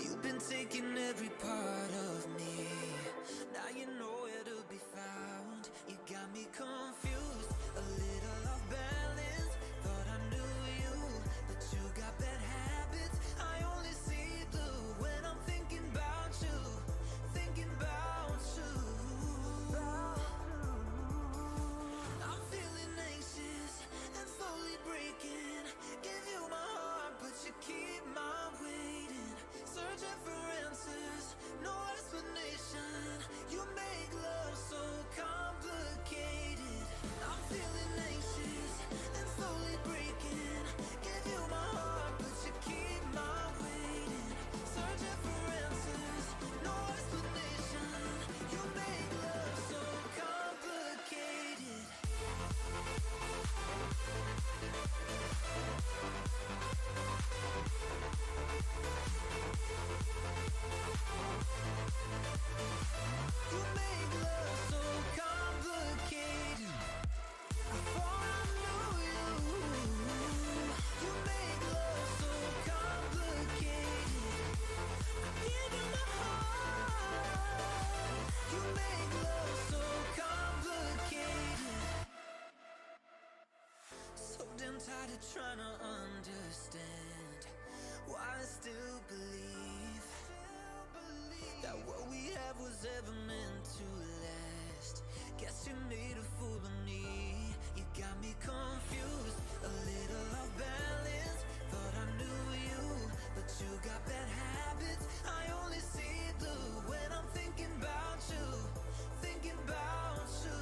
You've been taking every part of me. Now you know where to be found. You got me confused, a little off balance. Thought I knew you, but you got bad habits. I only see blue when I'm thinking about you, thinking about you. I'm feeling anxious and slowly breaking. Give you my heart, but you keep my waiting. Searching for answers, no explanation. You make love so complicated. I'm feeling anxious and slowly breaking. Give you my heart, but you keep my waiting. Searching for answers, no explanation. You make love so complicated. You make love so complicated. I thought I knew you. You make love so complicated. I give you my heart. You make love so complicated. So damn tired of trying to understand why I still believe that what we have was ever meant to last. Guess you made a fool of me. You got me confused, a little off balance. Thought I knew you, but you got bad habits. I only see blue when I'm thinking about you, thinking about you.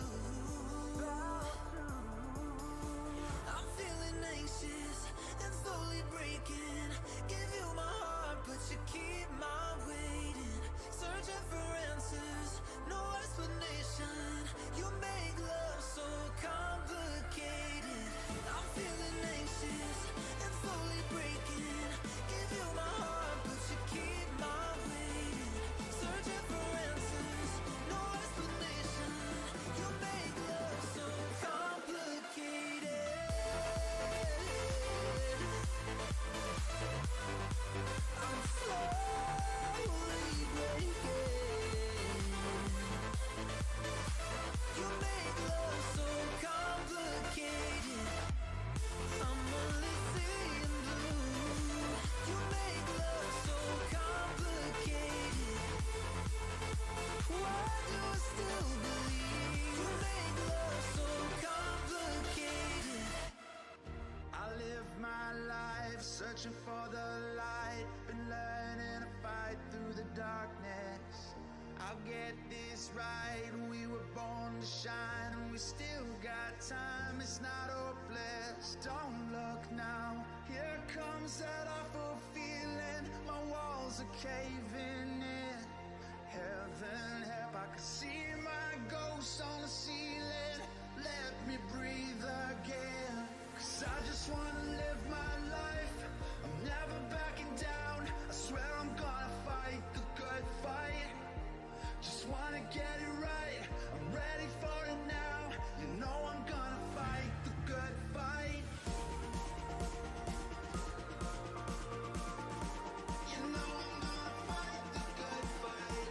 I'm feeling anxious and slowly breaking. Give you my heart, but you keep my waiting. Searching for answers, no explanation. You make love so complicated. I'm feeling anxious and slowly breaking. Give you my heart, but you keep my waiting. Searching for answers, no explanation. You make love so complicated. I'm slowly breaking. You make love so complicated. I'm only seeing blue. You make love so complicated. Why do I still believe? You make love so complicated. I live my life searching for the light. Been learning to fight through the darkness. I'll get this right. We were born to shine, and we still got time. It's not hopeless. Don't look now. Here comes that awful feeling. My walls are caving in. Heaven help, I can see my ghost on the ceiling. Let me breathe again. 'Cause I just wanna live my life. I'm never backing down. I swear I'm gonna fight the good fight. Just wanna get it right. I'm ready for it now. You know I'm gonna fight the good fight. You know I'm gonna fight the good fight.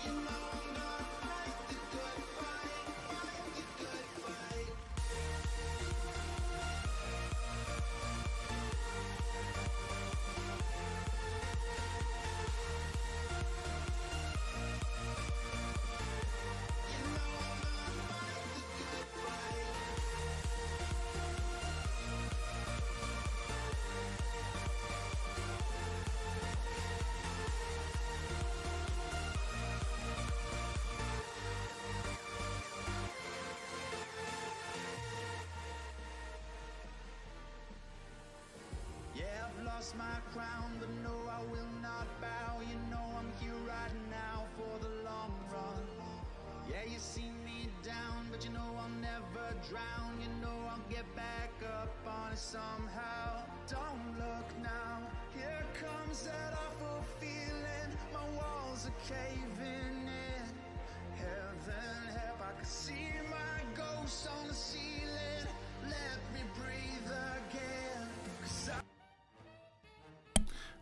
You know I'm gonna fight the good fight. Fight the good fight. You know I'm gonna fight the good fight. Yeah, I've lost my crown, but no, I will not bow. You know I'm here right now for the long run. Yeah, you see me down, but you know I'll never drown. You know I'll get back up on it somehow. Don't look now. Here comes that awful feeling. My walls are caving in. Heaven help, I can see my ghost on the ceiling. Let me breathe again. 'Cause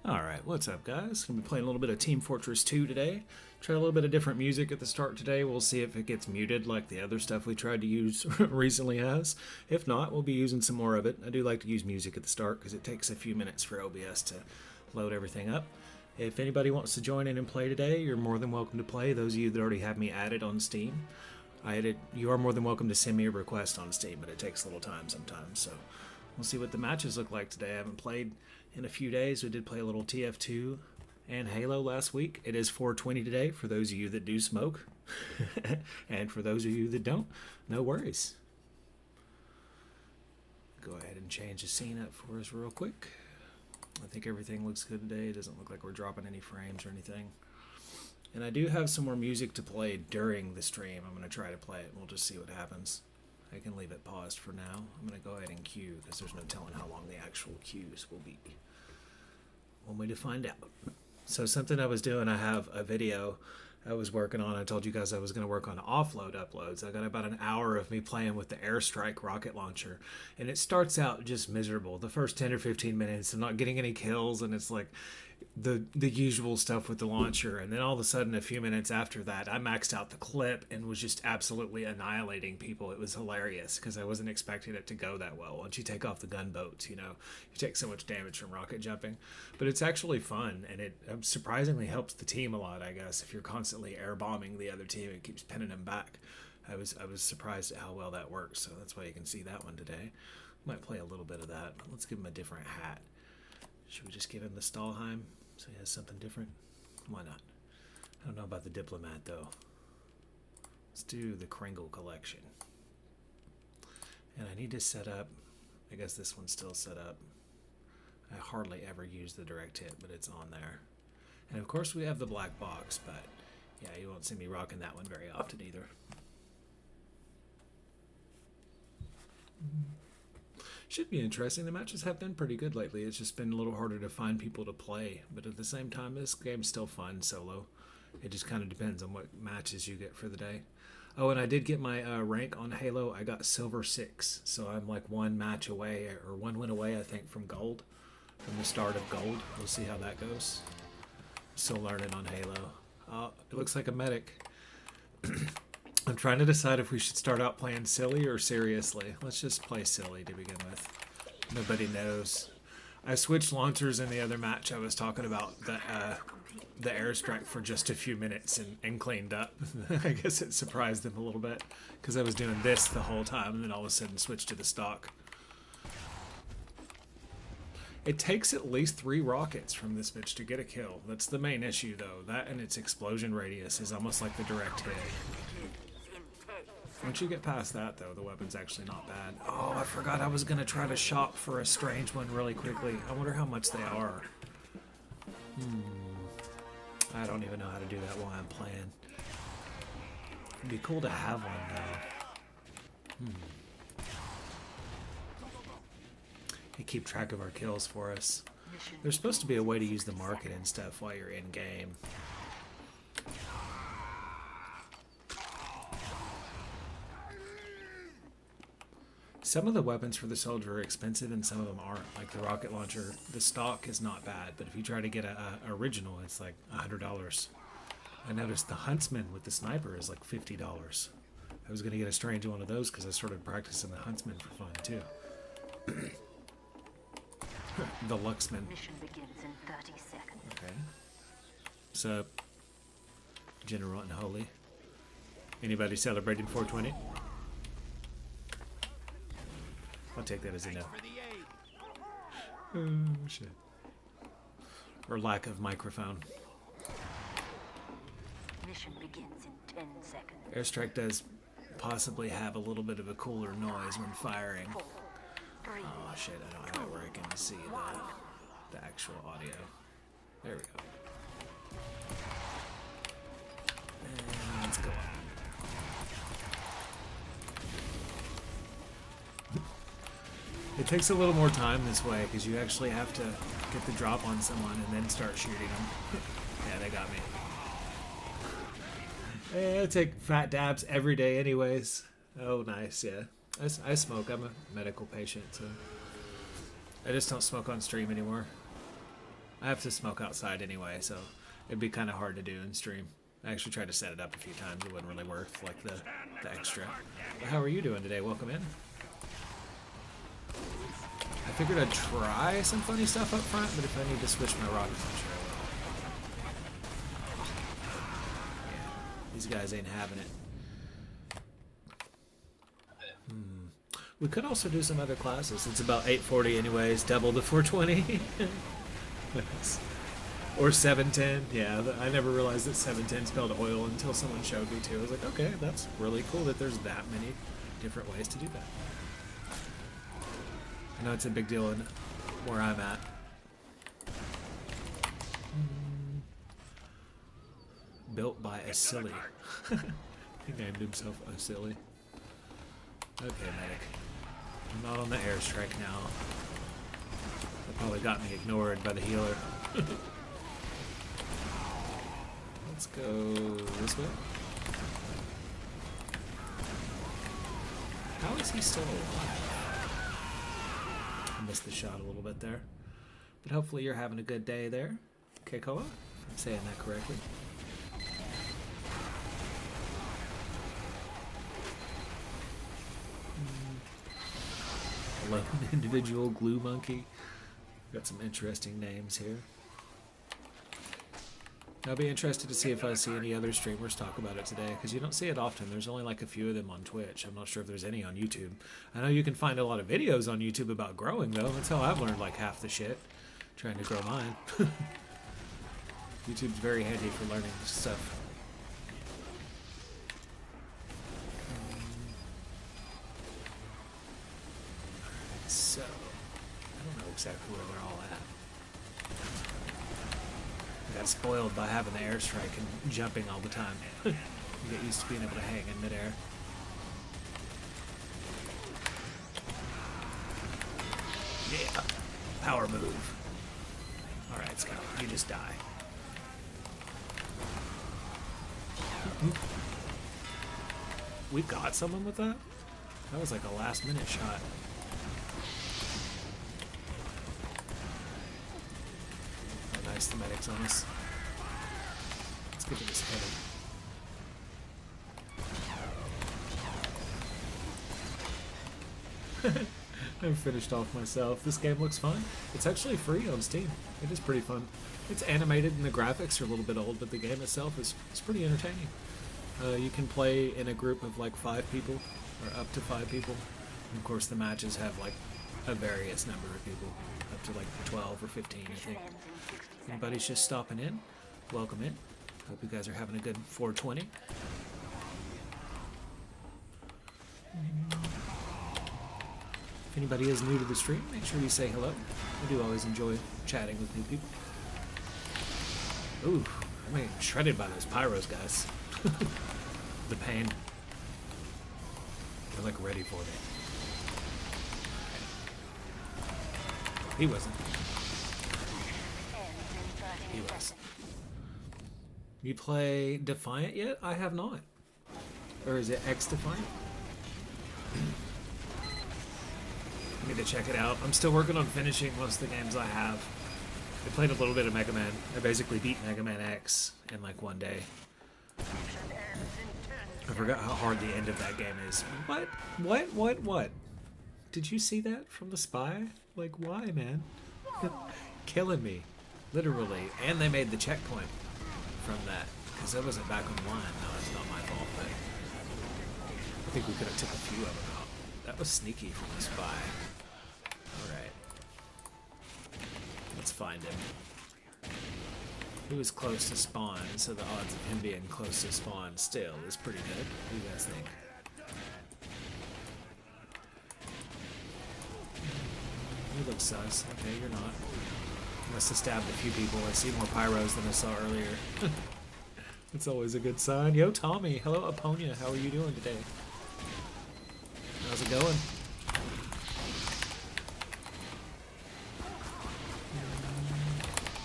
Alright, what's up guys? Gonna be playing a little bit of Team Fortress 2 today. Try a little bit of different music at the start today. We'll see if it gets muted like the other stuff we tried to use recently has. If not, we'll be using some more of it. I do like to use music at the start because it takes a few minutes for OBS to load everything up. If anybody wants to join in and play today, you're more than welcome to play. Those of you that already have me added on Steam, you are more than welcome to send me a request on Steam, but it takes a little time sometimes. So we'll see what the matches look like today. I haven't played in a few days. We did play a little TF2 and Halo last week. It is 4:20 today for those of you that do smoke. And for those of you that don't, no worries. Go ahead and change the scene up for us real quick. I think everything looks good today. It doesn't look like we're dropping any frames or anything. And I do have some more music to play during the stream. I'm going to try to play it and we'll just see what happens. I can leave it paused for now. I'm going to go ahead and queue because there's no telling how long the actual queues will be. One way to find out. So something I was doing, I have a video I was working on. I told you guys I was going to work on offload uploads. I got about an hour of me playing with the Airstrike rocket launcher. And it starts out just miserable. The first 10 or 15 minutes, I'm not getting any kills. And it's like the usual stuff with the launcher. And then all of a sudden, a few minutes after that, I maxed out the clip and was just absolutely annihilating people. It was hilarious because I wasn't expecting it to go that well. Once you take off the gunboats, you know, you take so much damage from rocket jumping. But it's actually fun, and it surprisingly helps the team a lot, I guess. If you're constantly air bombing the other team, it keeps pinning them back. I was surprised at how well that works, so that's why you can see that one today. Might play a little bit of that. Let's give him a different hat. Should we just give him the Stahlheim so he has something different? Why not? I don't know about the Diplomat, though. Let's do the Kringle collection. And I need to set up, I guess this one's still set up. I hardly ever use the direct hit, but it's on there. And of course we have the black box, but yeah, you won't see me rocking that one very often either. Should be interesting. The matches have been pretty good lately. It's just been a little harder to find people to play. But at the same time, this game's still fun solo. It just kind of depends on what matches you get for the day. Oh, and I did get my rank on Halo. I got silver 6. So I'm like one match away, or one win away, I think, from gold. From the start of gold. We'll see how that goes. Still learning on Halo. It looks like a medic. I'm trying to decide if we should start out playing silly or seriously. Let's just play silly to begin with. Nobody knows. I switched launchers in the other match. I was talking about the airstrike for just a few minutes and cleaned up. I guess it surprised them a little bit because I was doing this the whole time and then all of a sudden switched to the stock. It takes at least 3 rockets from this bitch to get a kill. That's the main issue though. That and its explosion radius is almost like the direct hit. Once you get past that, though, the weapon's actually not bad. Oh, I forgot I was going to try to shop for a strange one really quickly. I wonder how much they are. I don't even know how to do that while I'm playing. It'd be cool to have one, though. They keep track of our kills for us. There's supposed to be a way to use the market and stuff while you're in-game. Some of the weapons for the soldier are expensive and some of them aren't. Like the rocket launcher, the stock is not bad, but if you try to get a original, it's like $100. I noticed the huntsman with the sniper is like $50. I was going to get a strange one of those because I started practicing the huntsman for fun too. The Luxman. Mission begins in 30 seconds. Okay. What's up, General and Holy? Anybody celebrating 420? I'll take that as a no. Oh, shit. Or lack of microphone. Mission begins in 10 seconds. Airstrike does possibly have a little bit of a cooler noise when firing. 4, 3, Oh shit, I don't have it where I can see the actual audio. There we go. And let's go on. It takes a little more time this way because you actually have to get the drop on someone and then start shooting them. Yeah, they got me. I take fat dabs every day anyways. Oh, nice, yeah. I smoke. I'm a medical patient, so I just don't smoke on stream anymore. I have to smoke outside anyway, so it'd be kind of hard to do in stream. I actually tried to set it up a few times. It wasn't really worth like the extra. But how are you doing today? Welcome in. I figured I'd try some funny stuff up front, but if I need to switch my rocket launcher, I will. Yeah, these guys ain't having it. We could also do some other classes. It's about 840 anyways, double the 420. Or 710. Yeah, I never realized that 710 spelled oil until someone showed me too. I was like, okay, that's really cool that there's that many different ways to do that. I know it's a big deal in where I'm at. Built by a silly. He named himself a silly. Okay, medic. I'm not on the airstrike now. They probably got me ignored by the healer. Let's go this way. How is he still alive? I missed the shot a little bit there. But hopefully you're having a good day there, Keikoa, if I'm saying that correctly. 11 individual glue monkey. Got some interesting names here. I'll be interested to see if I see any other streamers talk about it today, because you don't see it often. There's only like a few of them on Twitch. I'm not sure if there's any on YouTube. I know you can find a lot of videos on YouTube about growing, though. That's how I've learned like half the shit, trying to grow mine. YouTube's very handy for learning stuff. So, I don't know exactly where they're all at. I got spoiled by having the airstrike and jumping all the time. You get used to being able to hang in midair. Yeah, power move. Alright, Scout, you just die. We got someone with that? That was like a last minute shot. Oh, nice, the medic's on us. Let's get to this header. I'm finished off myself. This game looks fun. It's actually free on Steam. It is pretty fun. It's animated and the graphics are a little bit old, but the game itself is pretty entertaining. You can play in a group of like 5 people, or up to 5 people. And of course the matches have like a various number of people, up to like 12 or 15 I think. Anybody's just stopping in, welcome in. Hope you guys are having a good 420. If anybody is new to the stream, make sure you say hello. I do always enjoy chatting with new people. Ooh, I'm getting shredded by those pyros, guys. The pain. They're like ready for me. He wasn't. He was. You play Defiant yet? I have not. Or is it X Defiant? I need to check it out. I'm still working on finishing most of the games I have. I played a little bit of Mega Man. I basically beat Mega Man X in like one day. I forgot how hard the end of that game is. What? Did you see that from the spy? Like, why, man? Killing me. Literally. And they made the checkpoint from that. Because that wasn't back on 1. No, it's not my fault, but I think we could have took a few of them out. That was sneaky from the spy. Alright. Let's find him. He was close to spawn, so the odds of him being close to spawn still is pretty good. What do you guys think? You look sus. Okay, you're not. Must have stabbed a few people. I see more pyros than I saw earlier. It's always a good sign. Yo, Tommy. Hello, Aponia. How are you doing today? How's it going?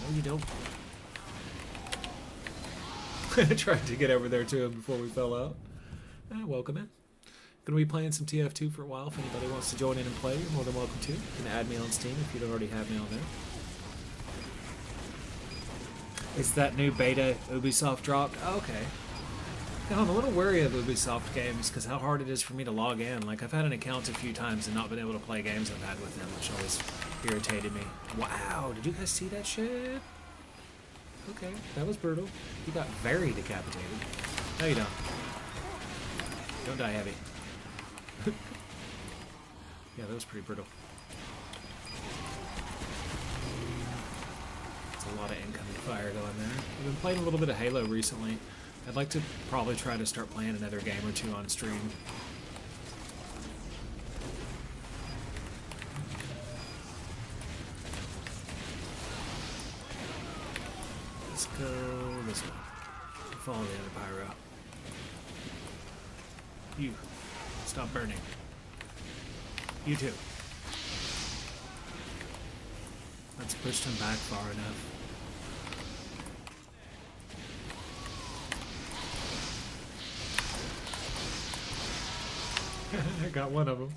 No, you don't. Tried to get over there to him before we fell out. Welcome in. Gonna be playing some TF2 for a while. If anybody wants to join in and play, you're more than welcome to. You can add me on Steam if you don't already have me on there. Is that new beta Ubisoft dropped? Oh, okay. Now, I'm a little wary of Ubisoft games because how hard it is for me to log in. Like, I've had an account a few times and not been able to play games I've had with them, which always irritated me. Wow, did you guys see that shit? Okay, that was brutal. You got very decapitated. No, you don't. Don't die heavy. Yeah, that was pretty brutal. It's a lot of incoming fire going there. I've been playing a little bit of Halo recently. I'd like to probably try to start playing another game or two on stream. Let's go this way. Follow the other pyro. You. Stop burning. You too. Let's push them back far enough. I got one of them.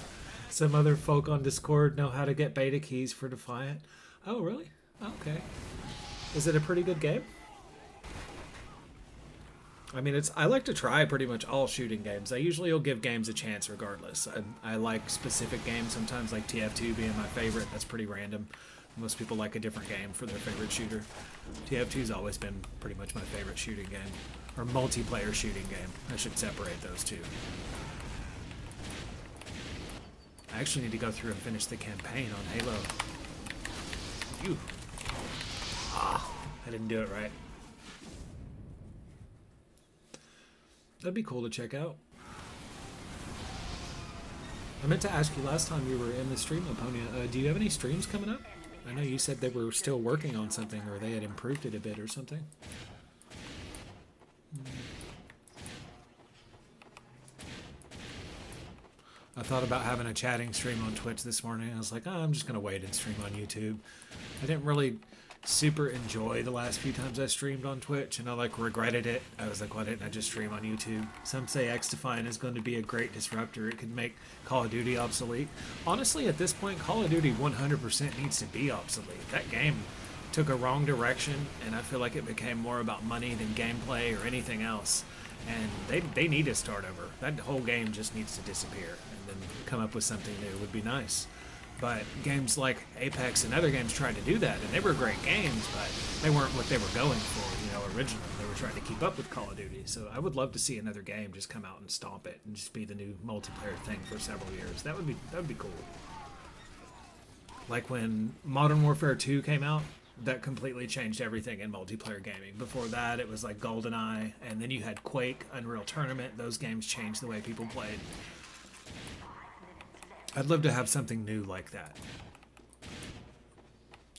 Some other folk on Discord know how to get beta keys for Defiant. Oh, really? Okay. Is it a pretty good game? I mean, I like to try pretty much all shooting games. I usually will give games a chance regardless. I like specific games, sometimes like TF2 being my favorite. That's pretty random. Most people like a different game for their favorite shooter. TF2's always been pretty much my favorite shooting game. Or multiplayer shooting game. I should separate those two. I actually need to go through and finish the campaign on Halo. Phew. Ah, I didn't do it right. That'd be cool to check out. I meant to ask you last time you were in the stream, Laponia, do you have any streams coming up? I know you said they were still working on something or they had improved it a bit or something. I thought about having a chatting stream on Twitch this morning. I was like, oh, I'm just going to wait and stream on YouTube. I didn't really super enjoy the last few times I streamed on Twitch, and I like regretted it. I was like, why didn't I just stream on YouTube? Some say X-Defiant is going to be a great disruptor. It could make Call of Duty obsolete. Honestly, at this point, Call of Duty 100% needs to be obsolete. That game took a wrong direction, and I feel like it became more about money than gameplay or anything else. And they need to start over. That whole game just needs to disappear and then come up with something new would be nice. But games like Apex and other games tried to do that, and they were great games, but they weren't what they were going for, you know, originally. They were trying to keep up with Call of Duty. So I would love to see another game just come out and stomp it and just be the new multiplayer thing for several years. That would be cool. Like when Modern Warfare 2 came out, that completely changed everything in multiplayer gaming. Before that, it was like GoldenEye, and then you had Quake, Unreal Tournament. Those games changed the way people played. I'd love to have something new like that.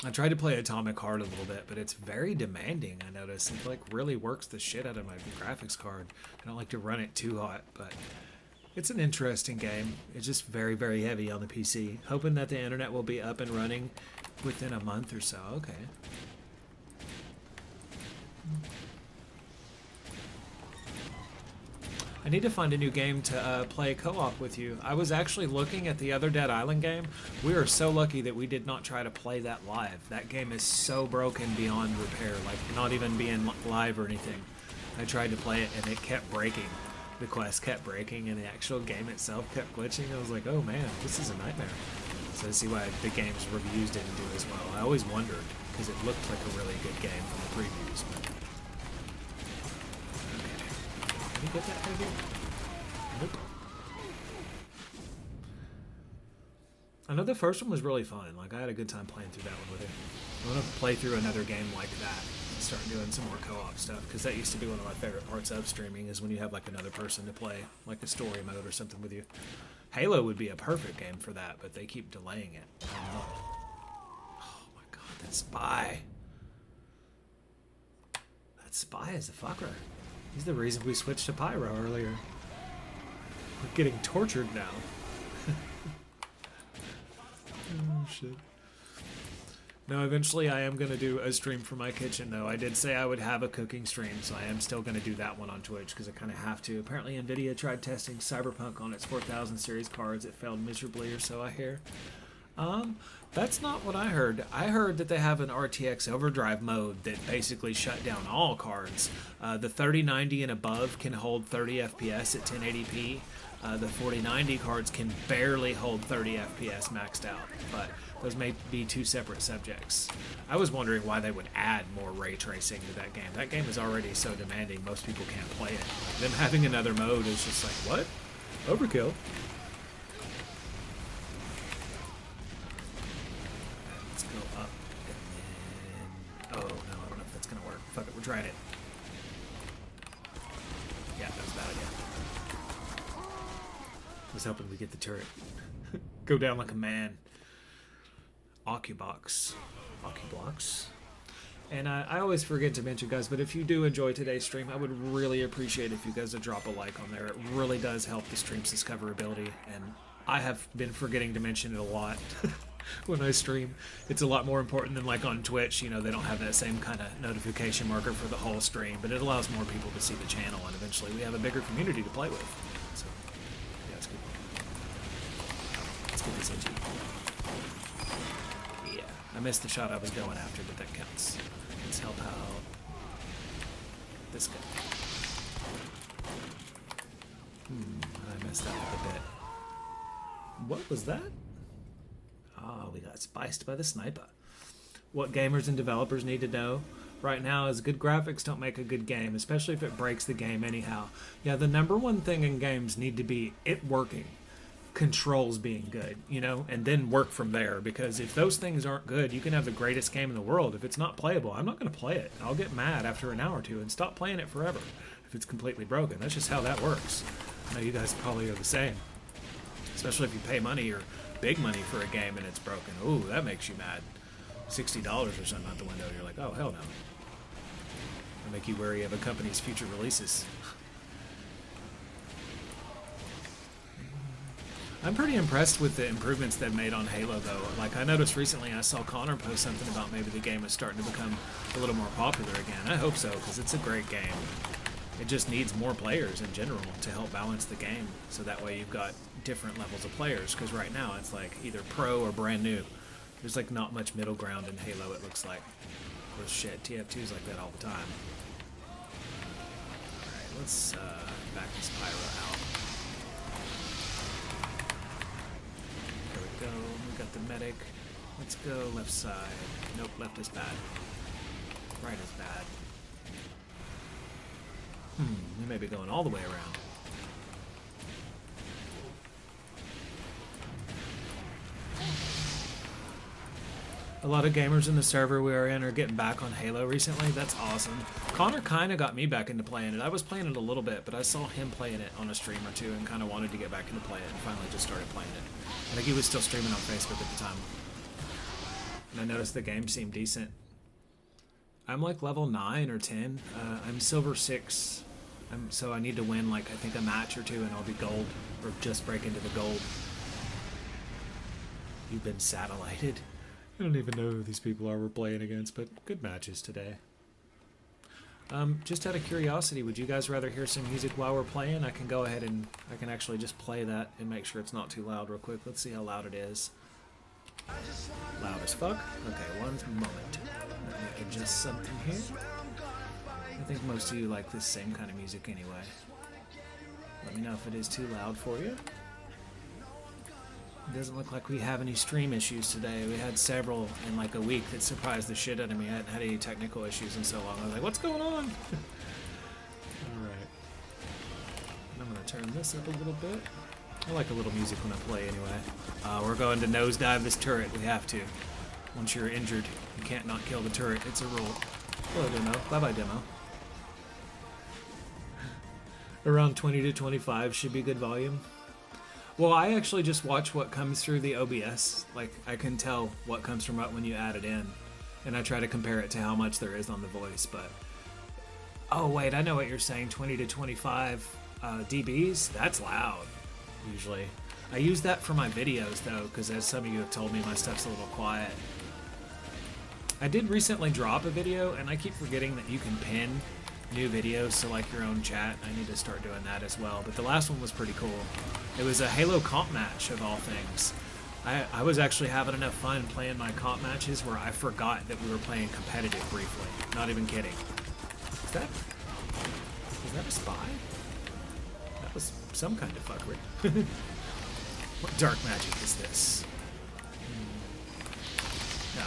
I tried to play Atomic Heart a little bit, but it's very demanding, I noticed. It like really works the shit out of my graphics card. I don't like to run it too hot, but it's an interesting game. It's just very, very heavy on the PC. Hoping that the internet will be up and running within a month or so. Okay. I need to find a new game to play co-op with you. I was actually looking at the other Dead Island game. We are so lucky that we did not try to play that live. That game is so broken beyond repair, like not even being live or anything. I tried to play it and it kept breaking. The quest kept breaking and the actual game itself kept glitching. I was like, oh man, this is a nightmare. So I see why the game's reviews didn't do as well. I always wondered, because it looked like a really good game from the previews. But... okay. Can you get that heavy? Nope. I know the first one was really fun. Like, I had a good time playing through that one with it. I want to play through another game like that and start doing some more co-op stuff, because that used to be one of my favorite parts of streaming, is when you have like another person to play, like a story mode or something with you. Halo would be a perfect game for that, but they keep delaying it. Oh my god, that spy. That spy is a fucker. He's the reason we switched to Pyro earlier. We're getting tortured now. Oh shit. No, eventually I am going to do a stream from my kitchen, though. I did say I would have a cooking stream, so I am still going to do that one on Twitch, because I kind of have to. Apparently NVIDIA tried testing Cyberpunk on its 4000 series cards. It failed miserably, or so I hear. That's not what I heard. I heard that they have an RTX overdrive mode that basically shut down all cards. The 3090 and above can hold 30 FPS at 1080p. The 4090 cards can barely hold 30 FPS maxed out, but those may be two separate subjects. I was wondering why they would add more ray tracing to that game. That game is already so demanding, most people can't play it. Them having another mode is just like, what? Overkill. Let's go up and then... Oh, no, I don't know if that's going to work. Fuck it, we're trying it. Yeah, that was a bad idea. I was hoping we get the turret. Go down like a man. Occubox. And I always forget to mention, guys, but if you do enjoy today's stream, I would really appreciate if you guys would drop a like on there. It really does help the stream's discoverability, and I have been forgetting to mention it a lot when I stream. It's a lot more important than like on Twitch. You know, they don't have that same kind of notification marker for the whole stream, but it allows more people to see the channel, and eventually we have a bigger community to play with. So, yeah, it's good. Let's get this itchy. Yeah, I missed the shot I was going after, but that counts. Let's help out this guy. I messed up a bit. What was that? Oh, we got spiced by the sniper. What gamers and developers need to know right now is good graphics don't make a good game, especially if it breaks the game anyhow. Yeah, the number one thing in games need to be it working. Controls being good, you know, and then work from there, because if those things aren't good, you can have the greatest game in the world. If it's not playable, I'm not going to play it. I'll get mad after an hour or two and stop playing it forever if it's completely broken. That's just how that works. I know you guys probably are the same, especially if you pay money or big money for a game and it's broken. Ooh, that makes you mad. $60 or something out the window, you're like, oh, hell no. It'll make you wary of a company's future releases. I'm pretty impressed with the improvements they've made on Halo, though. Like, I noticed recently I saw Connor post something about maybe the game is starting to become a little more popular again. I hope so, because it's a great game. It just needs more players in general to help balance the game, so that way you've got different levels of players, because right now it's like either pro or brand new. There's like not much middle ground in Halo, it looks like. Of course, shit, TF2's like that all the time. Alright, let's back this Pyro out. Go. We got the medic. Let's go left side. Nope, left is bad. Right is bad. We may be going all the way around. A lot of gamers in the server we are in are getting back on Halo recently. That's awesome. Connor kind of got me back into playing it. I was playing it a little bit, but I saw him playing it on a stream or two and kind of wanted to get back into playing it, and finally just started playing it. I think he was still streaming on Facebook at the time. And I noticed the game seemed decent. I'm like level 9 or 10. I'm silver 6. So I need to win like I think a match or two and I'll be gold, or just break into the gold. You've been satellited. I don't even know who these people are we're playing against, but good matches today. Just out of curiosity, would you guys rather hear some music while we're playing? I can go ahead and I can actually just play that and make sure it's not too loud real quick. Let's see how loud it is. Loud as fuck? Okay, one moment. Let me adjust something here. I think most of you like this same kind of music anyway. Let me know if it is too loud for you. It doesn't look like we have any stream issues today. We had several in like a week that surprised the shit out of me. I hadn't had any technical issues in so long. I was like, what's going on? Alright. I'm going to turn this up a little bit. I like a little music when I play anyway. We're going to nosedive this turret. We have to. Once you're injured, you can't not kill the turret. It's a rule. Hello, demo. Bye-bye, demo. Around 20 to 25 should be good volume. Well, I actually just watch what comes through the OBS. Like, I can tell what comes from what when you add it in. And I try to compare it to how much there is on the voice, but... Oh, wait, I know what you're saying. 20 to 25 dBs? That's loud, usually. I use that for my videos, though, because as some of you have told me, my stuff's a little quiet. I did recently drop a video, and I keep forgetting that you can pin new videos to like your own chat. I need to start doing that as well, but the last one was pretty cool. It was a Halo comp match of all things. I was actually having enough fun playing my comp matches where I forgot that we were playing competitive briefly. Not even kidding. Is that a spy? That was some kind of fuckery. What dark magic is this? No.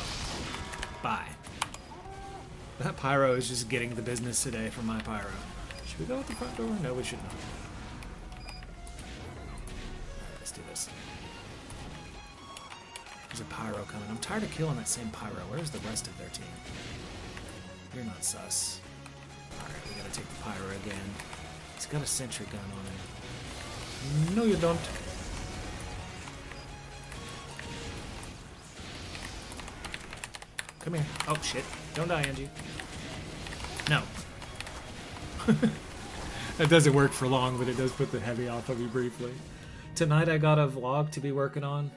Bye. That pyro is just getting the business today from my pyro. Should we go out the front door? No, we should not. Alright, let's do this. There's a pyro coming. I'm tired of killing that same pyro. Where's the rest of their team? You're not sus. Alright, we gotta take the pyro again. He's got a sentry gun on him. No, you don't. Come here. Oh, shit. Don't die, Angie. No. That doesn't work for long, but it does put the heavy off of you briefly. Tonight I got a vlog to be working on.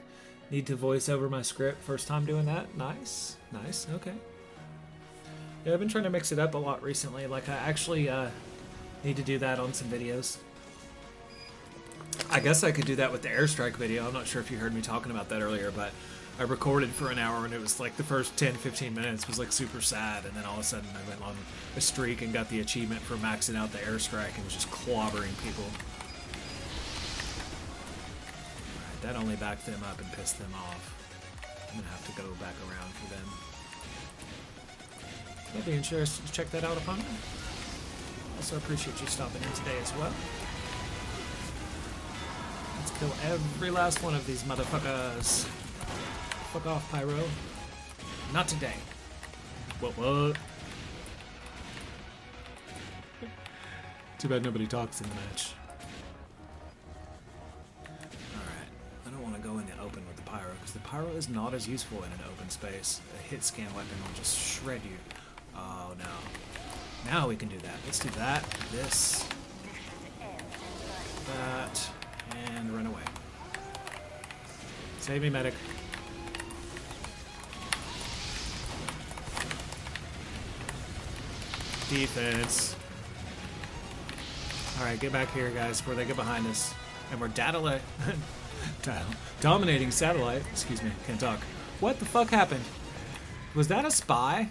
Need to voice over my script. First time doing that. Nice. Nice. Okay. Yeah, I've been trying to mix it up a lot recently. Like, I actually need to do that on some videos. I guess I could do that with the airstrike video. I'm not sure if you heard me talking about that earlier, but I recorded for an hour and it was like the first 10-15 minutes was like super sad, and then all of a sudden I went on a streak and got the achievement for maxing out the airstrike and was just clobbering people. Alright, that only backed them up and pissed them off. I'm gonna have to go back around for them. I'd be interested to check that out upon me. Also appreciate you stopping in today as well. Let's kill every last one of these motherfuckers. Fuck off, Pyro. Not today. What? Too bad nobody talks in the match. Alright. I don't want to go in the open with the Pyro, because the Pyro is not as useful in an open space. A hit scan weapon will just shred you. Oh, no. Now we can do that. Let's do that, this, that, and run away. Save me, medic. Defense. Alright, get back here, guys, before they get behind us. And we're dominating satellite. Excuse me, can't talk. What the fuck happened? Was that a spy?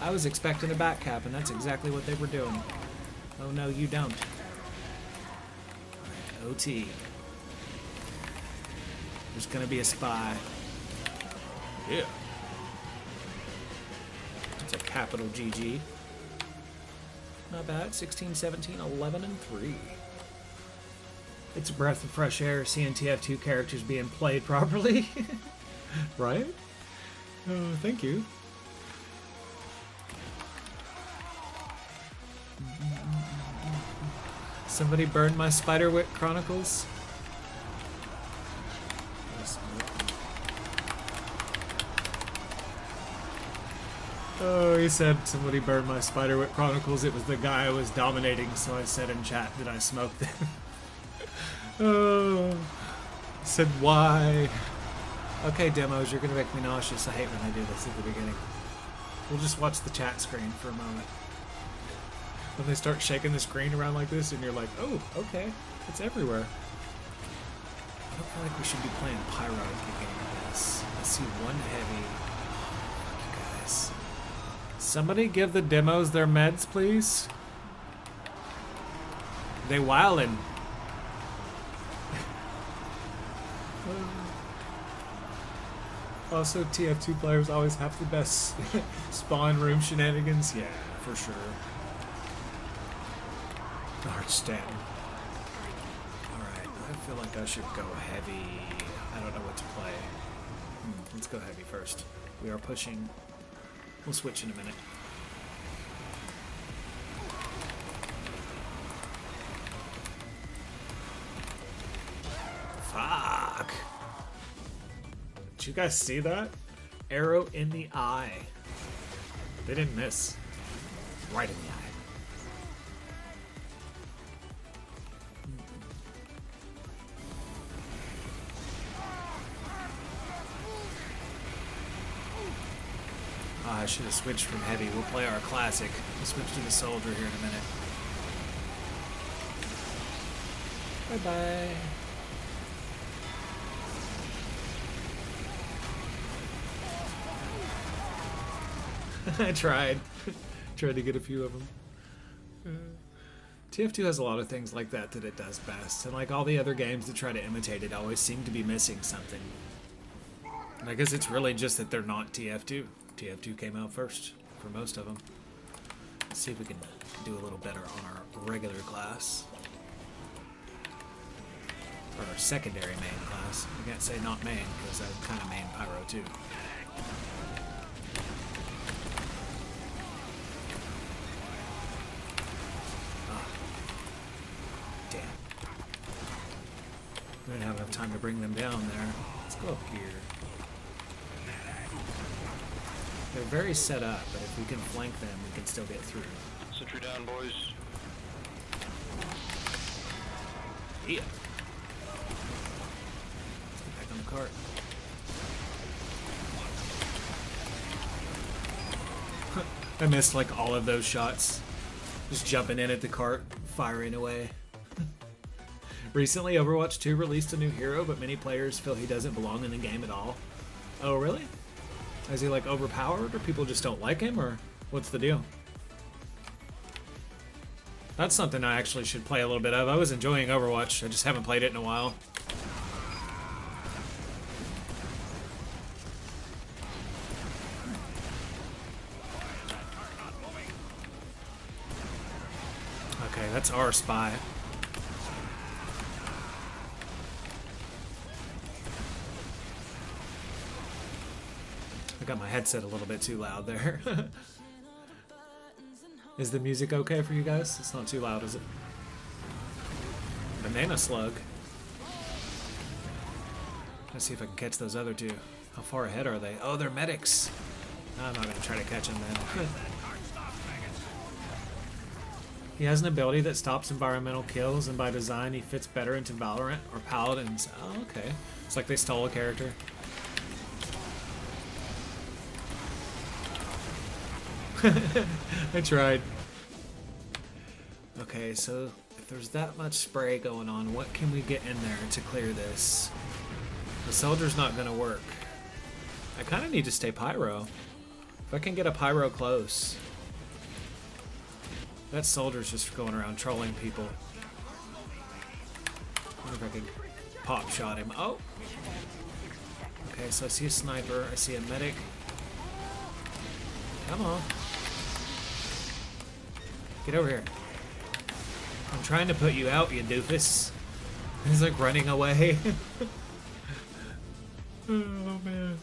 I was expecting a back cap, and that's exactly what they were doing. Oh no, you don't. Alright, OT. There's gonna be a spy. Yeah. It's a capital GG. Not bad. 16, 17, 11, and 3. It's a breath of fresh air seeing TF2 characters being played properly. Right? Thank you. Somebody burned my Spiderwick Chronicles. Oh, he said somebody burned my Spiderwick Chronicles. It was the guy I was dominating, so I said in chat that I smoked them. Oh, he said why? Okay, demos, you're gonna make me nauseous. I hate when I do this at the beginning. We'll just watch the chat screen for a moment. When they start shaking the screen around like this, and you're like, oh, okay, it's everywhere. I don't feel like we should be playing Pyro at the beginning of this. I see one heavy. Fuck you guys. Somebody give the demos their meds, please. They wildin'. Also, TF2 players always have the best spawn room shenanigans. Yeah, for sure. Arch Stanton. Alright, I feel like I should go heavy. I don't know what to play. Let's go heavy first. We are pushing. We'll switch in a minute. Fuck! Did you guys see that? Arrow in the eye. They didn't miss. Right in the eye. I should have switched from heavy. We'll play our classic. We'll switch to the soldier here in a minute. Bye-bye. I tried. Tried to get a few of them. TF2 has a lot of things like that it does best. And like all the other games that try to imitate it always seem to be missing something. And I guess it's really just that they're not TF2. TF2 came out first for most of them. Let's see if we can do a little better on our regular class. Or our secondary main class. I can't say not main because I'm kind of main pyro too. We didn't have enough time to bring them down there. Let's go up here. They're very set up, but if we can flank them, we can still get through. Sentry down, boys. Yeah. Let's get back on the cart. I missed like all of those shots. Just jumping in at the cart, firing away. Recently, Overwatch 2 released a new hero, but many players feel he doesn't belong in the game at all. Oh, really? Is he, like, overpowered, or people just don't like him, or what's the deal? That's something I actually should play a little bit of. I was enjoying Overwatch. I just haven't played it in a while. Okay, that's our spy. I got my headset a little bit too loud there. Is the music okay for you guys? It's not too loud, is it? Banana slug. Let's see if I can catch those other two. How far ahead are they? Oh, they're medics. I'm not going to try to catch them then. He has an ability that stops environmental kills, and by design he fits better into Valorant or Paladins. Oh, okay. It's like they stole a character. I tried. Okay, so if there's that much spray going on, what can we get in there to clear this? The soldier's not going to work. I kind of need to stay pyro. If I can get a pyro close. That soldier's just going around trolling people. I wonder if I can pop shot him. Oh! Okay, so I see a sniper. I see a medic. Come on. Get over here. I'm trying to put you out, you doofus. He's like running away. Oh, man.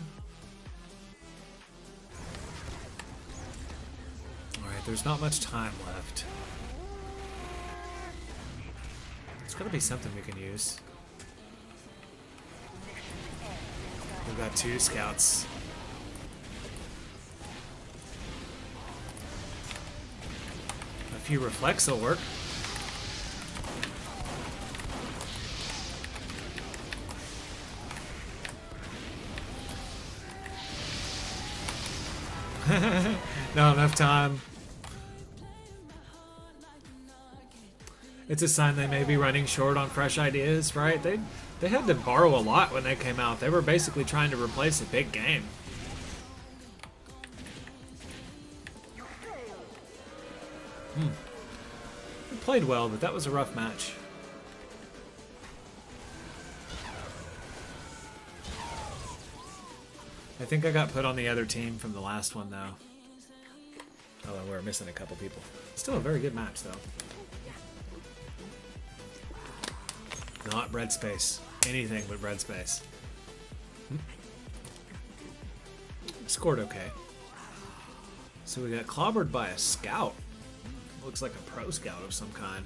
Alright, there's not much time left. There's gotta be something we can use. We've got 2 scouts. A few reflects will work. Not enough time. It's a sign they may be running short on fresh ideas, right? They had to borrow a lot when they came out. They were basically trying to replace a big game. We played well, but that was a rough match. I think I got put on the other team from the last one, though. Oh, and we're missing a couple people. Still a very good match, though. Not red space. Anything but red space. Scored okay. So we got clobbered by a scout. Looks like a pro scout of some kind.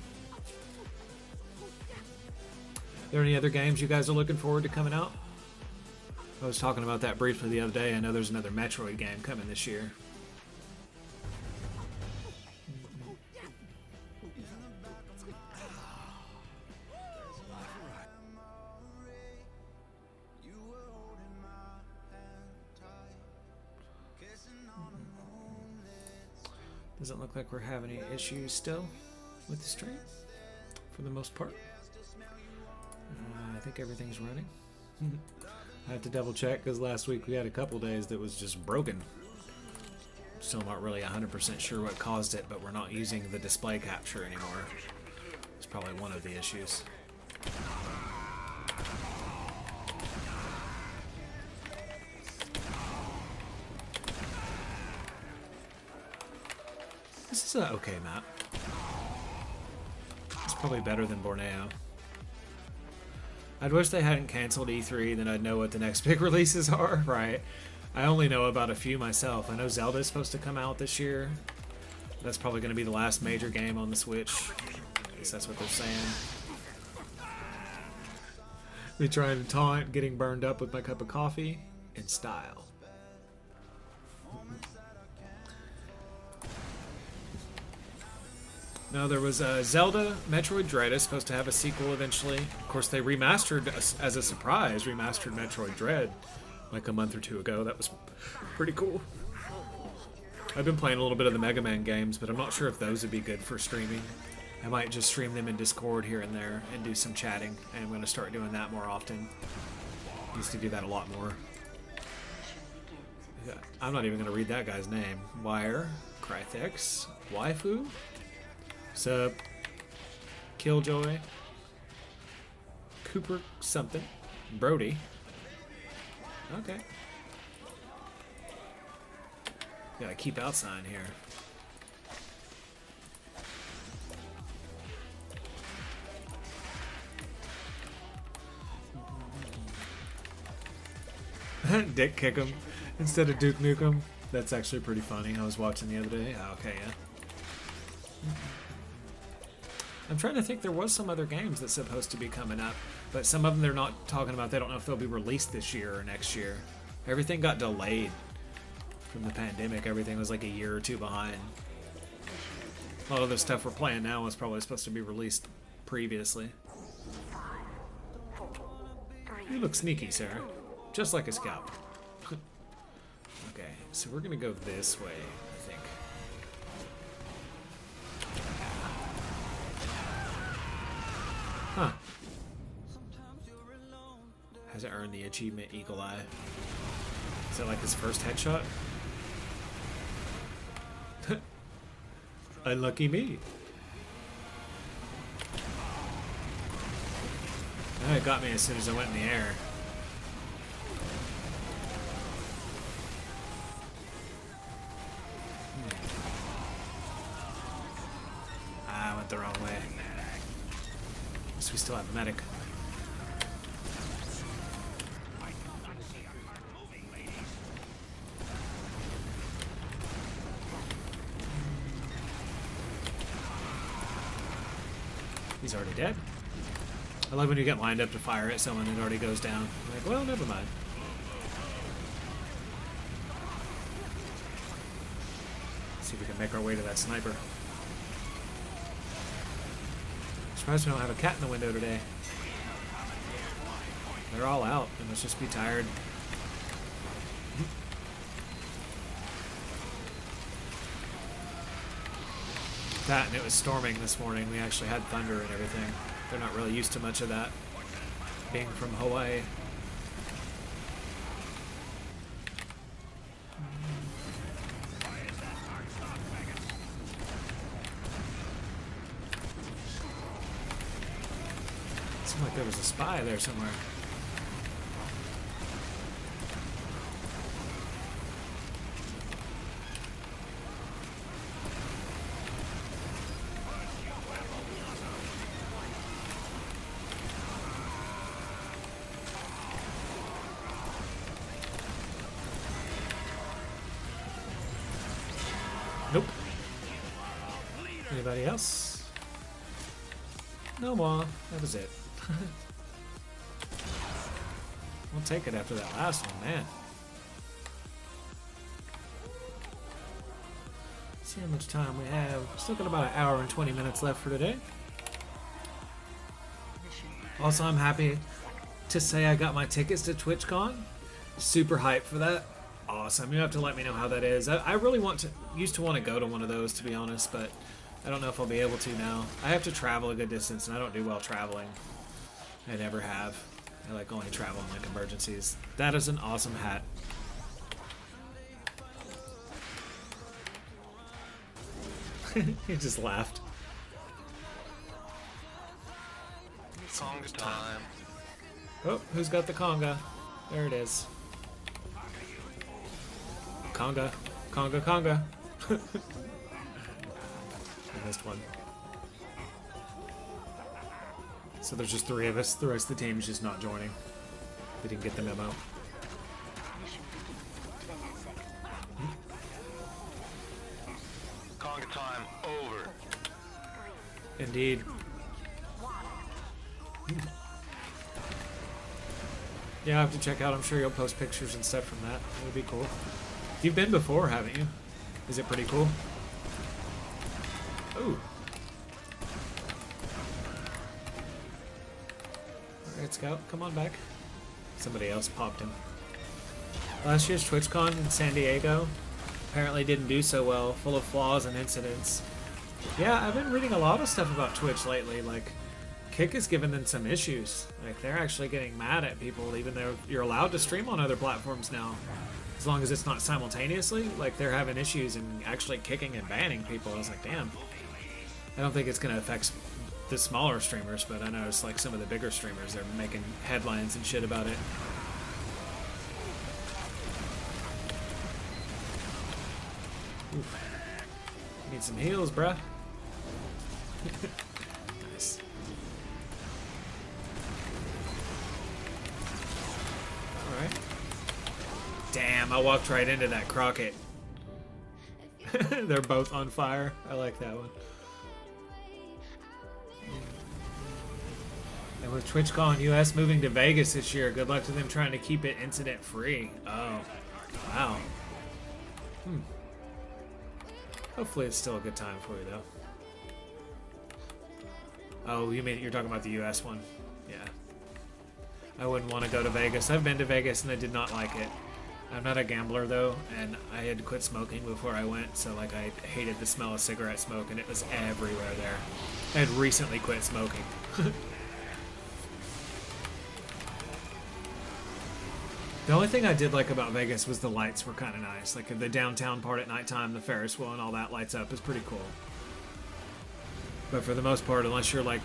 Are there any other games you guys are looking forward to coming out? I was talking about that briefly the other day. I know there's another Metroid game coming this year. Doesn't look like we're having any issues still with the stream, for the most part. I think everything's running. I have to double check because last week we had a couple days that was just broken. Still not really 100% sure what caused it, but we're not using the display capture anymore. It's probably one of the issues. This is an okay map. It's probably better than Borneo. I'd wish they hadn't canceled E3, then I'd know what the next big releases are, right? I only know about a few myself. I know Zelda's supposed to come out this year. That's probably going to be the last major game on the Switch. At least that's what they're saying. Me trying to taunt, getting burned up with my cup of coffee in style. Now there was Zelda Metroid Dread is supposed to have a sequel eventually. Of course, they remastered as a surprise, remastered Metroid Dread like a month or two ago. That was pretty cool. I've been playing a little bit of the Mega Man games, but I'm not sure if those would be good for streaming. I might just stream them in Discord here and there and do some chatting, and I'm going to start doing that more often. I used to do that a lot more. Yeah, I'm not even going to read that guy's name. Wire, Crythex, Waifu, Sup, Killjoy, Cooper something, Brody. Okay. Got a keep out sign here. Dick kick him instead of Duke Nuke him. That's actually pretty funny. I was watching the other day. Oh, okay, yeah. I'm trying to think, there was some other games that's supposed to be coming up, but some of them they're not talking about. They don't know if they'll be released this year or next year. Everything got delayed from the pandemic. Everything was like a year or two behind. A lot of the stuff we're playing now was probably supposed to be released previously. You look sneaky, Sarah. Just like a scout. Okay, so we're gonna go this way, I think. Huh. Has it earned the achievement Eagle Eye? Is that like his first headshot? Unlucky me. Oh, it got me as soon as I went in the air. I went the wrong way. Guess we still have a medic. He's already dead. I love when you get lined up to fire at someone and it already goes down. I'm like, well, never mind. Let's see if we can make our way to that sniper. Surprised we don't have a cat in the window today. They're all out. They must just be tired. That, and it was storming this morning. We actually had thunder and everything. They're not really used to much of that, being from Hawaii. Seemed like there was a spy there somewhere. Nope. Anybody else? No more. That was it. We'll take it after that last one, man. See how much time we have. Still got about an hour and 20 minutes left for today. Also, I'm happy to say I got my tickets to TwitchCon. Super hyped for that. Awesome. You have to let me know how that is. I really used to want to go to one of those, to be honest, but I don't know if I'll be able to now. I have to travel a good distance, and I don't do well traveling. I never have. I like only travel in like emergencies. That is an awesome hat. He just laughed. Conga time. Oh, who's got the conga? There it is. Conga. Conga, conga. I missed one. So there's just 3 of us. The rest of the team is just not joining. They didn't get the memo. Mission begins in 10 seconds. Conga time over. Indeed. Yeah, I have to check out. I'm sure you'll post pictures and stuff from that. It would be cool. You've been before, haven't you? Is it pretty cool? Ooh. Alright, Scout, come on back. Somebody else popped him. Last year's TwitchCon in San Diego apparently didn't do so well, full of flaws and incidents. Yeah, I've been reading a lot of stuff about Twitch lately. Like, Kick has given them some issues. Like, they're actually getting mad at people, even though you're allowed to stream on other platforms now. As long as it's not simultaneously, like, they're having issues and actually kicking and banning people. I was like, damn. I don't think it's going to affect the smaller streamers, but I know it's like some of the bigger streamers, they're making headlines and shit about it. Oof. Need some heals, bruh. Nice. Alright. Damn, I walked right into that Crockett. They're both on fire. I like that one. And with TwitchCon US moving to Vegas this year, good luck to them trying to keep it incident free. Oh, wow. Hopefully it's still a good time for you, though. Oh, you mean you're talking about the US one? Yeah. I wouldn't want to go to Vegas. I've been to Vegas and I did not like it. I'm not a gambler, though, and I had to quit smoking before I went, so like I hated the smell of cigarette smoke, and it was everywhere there. I had recently quit smoking. The only thing I did like about Vegas was the lights were kind of nice. Like the downtown part at nighttime, the Ferris wheel and all that lights up is pretty cool. But for the most part, unless you're like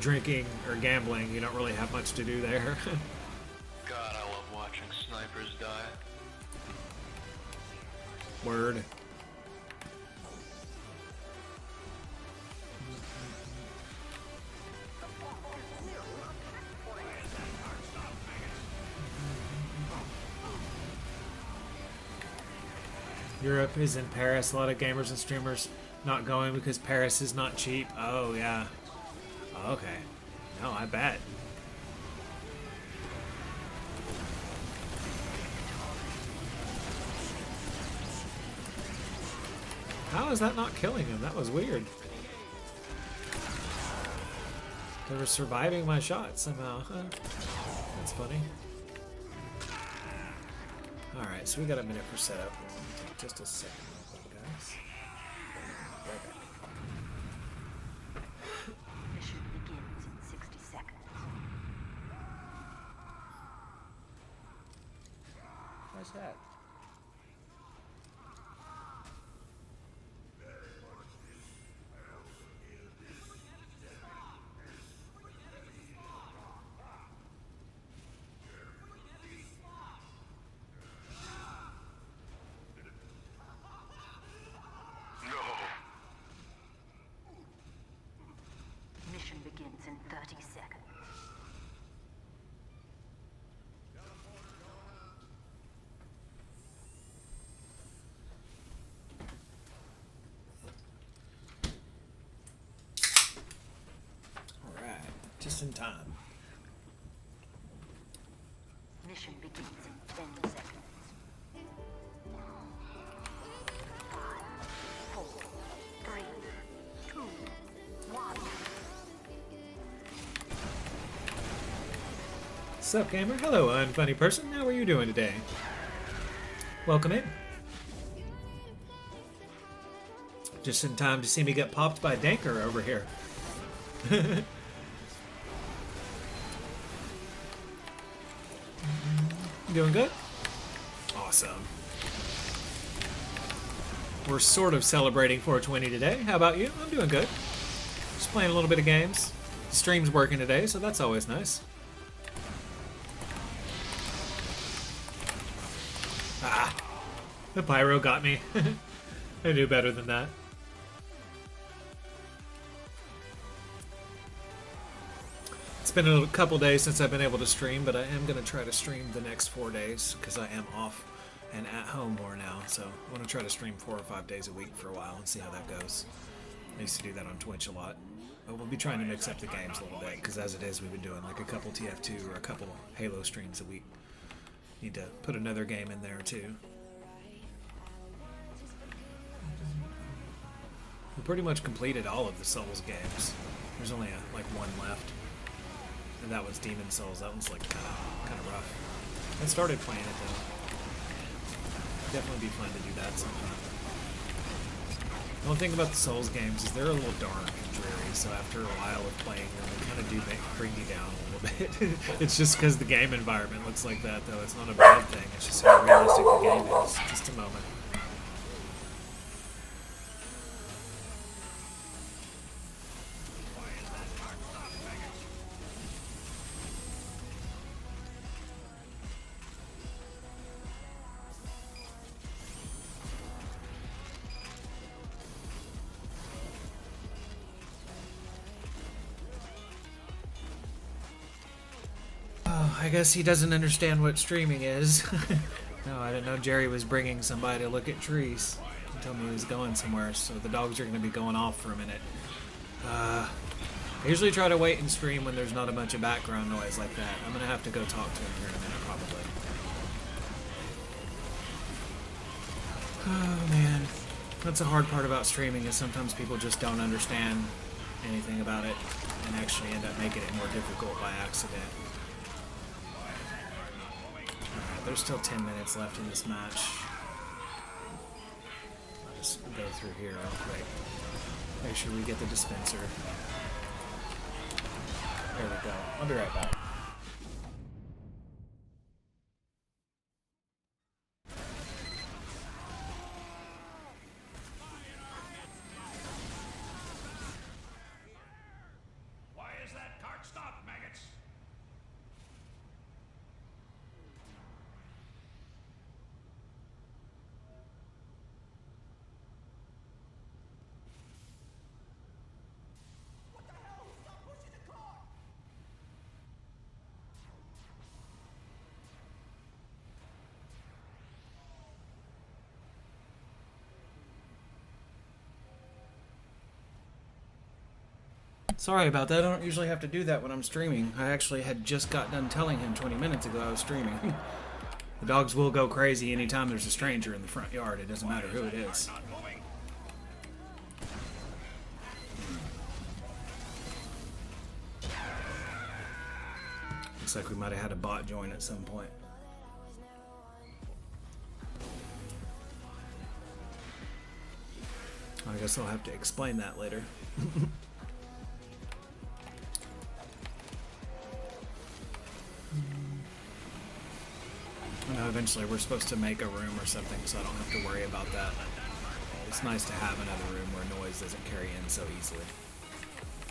drinking or gambling, you don't really have much to do there. God, I love watching snipers die. Word. Europe is in Paris. A lot of gamers and streamers not going because Paris is not cheap. Oh, yeah. Okay. No, I bet. How is that not killing him? That was weird. They were surviving my shot somehow. Huh? That's funny. Alright, so we got a minute for setup. Take just a second, guys. Mission begins in 60 seconds. Nice hat. Mission begins in 30 seconds. Alright, just in time. Mission begins in 10 seconds. 5, 4, 3, 2, 1. What's up, gamer? Hello, unfunny person. How are you doing today? Welcome in. Just in time to see me get popped by Danker over here. Doing good? Awesome. We're sort of celebrating 420 today. How about you? I'm doing good. Just playing a little bit of games. The stream's working today, so that's always nice. Ah, the pyro got me. I knew better than that. It's been a couple days since I've been able to stream, but I am going to try to stream the next 4 days because I am off and at home more now. So I want to try to stream 4 or 5 days a week for a while and see how that goes. I used to do that on Twitch a lot. But we'll be trying to mix up the games a little bit because as it is, we've been doing like a couple TF2 or a couple Halo streams a week. Need to put another game in there too. We pretty much completed all of the Souls games. There's only like one left. And that was Demon Souls. That one's like kind of rough. I started playing it though. Definitely be fun to do that sometime. The one thing about the Souls games is they're a little dark and dreary, so after a while of playing them, they kind of do bring you down a little bit. It's just because the game environment looks like that, though. It's not a bad thing. It's just how realistic the game is. Just a moment. I guess he doesn't understand what streaming is. No, I didn't know Jerry was bringing somebody to look at trees. He told me he was going somewhere, so the dogs are going to be going off for a minute. I usually try to wait and stream when there's not a bunch of background noise like that. I'm going to have to go talk to him here in a minute, probably. Oh, man. That's a hard part about streaming is sometimes people just don't understand anything about it and actually end up making it more difficult by accident. There's still 10 minutes left in this match. I'll just go through here real quick. Make sure we get the dispenser. There we go. I'll be right back. Why is that cart stopped, maggots? Sorry about that. I don't usually have to do that when I'm streaming. I actually had just got done telling him 20 minutes ago I was streaming. The dogs will go crazy anytime there's a stranger in the front yard. It doesn't matter who it is. Looks like we might have had a bot join at some point. I guess I'll have to explain that later. I know eventually we're supposed to make a room or something, so I don't have to worry about that. It's nice to have another room where noise doesn't carry in so easily.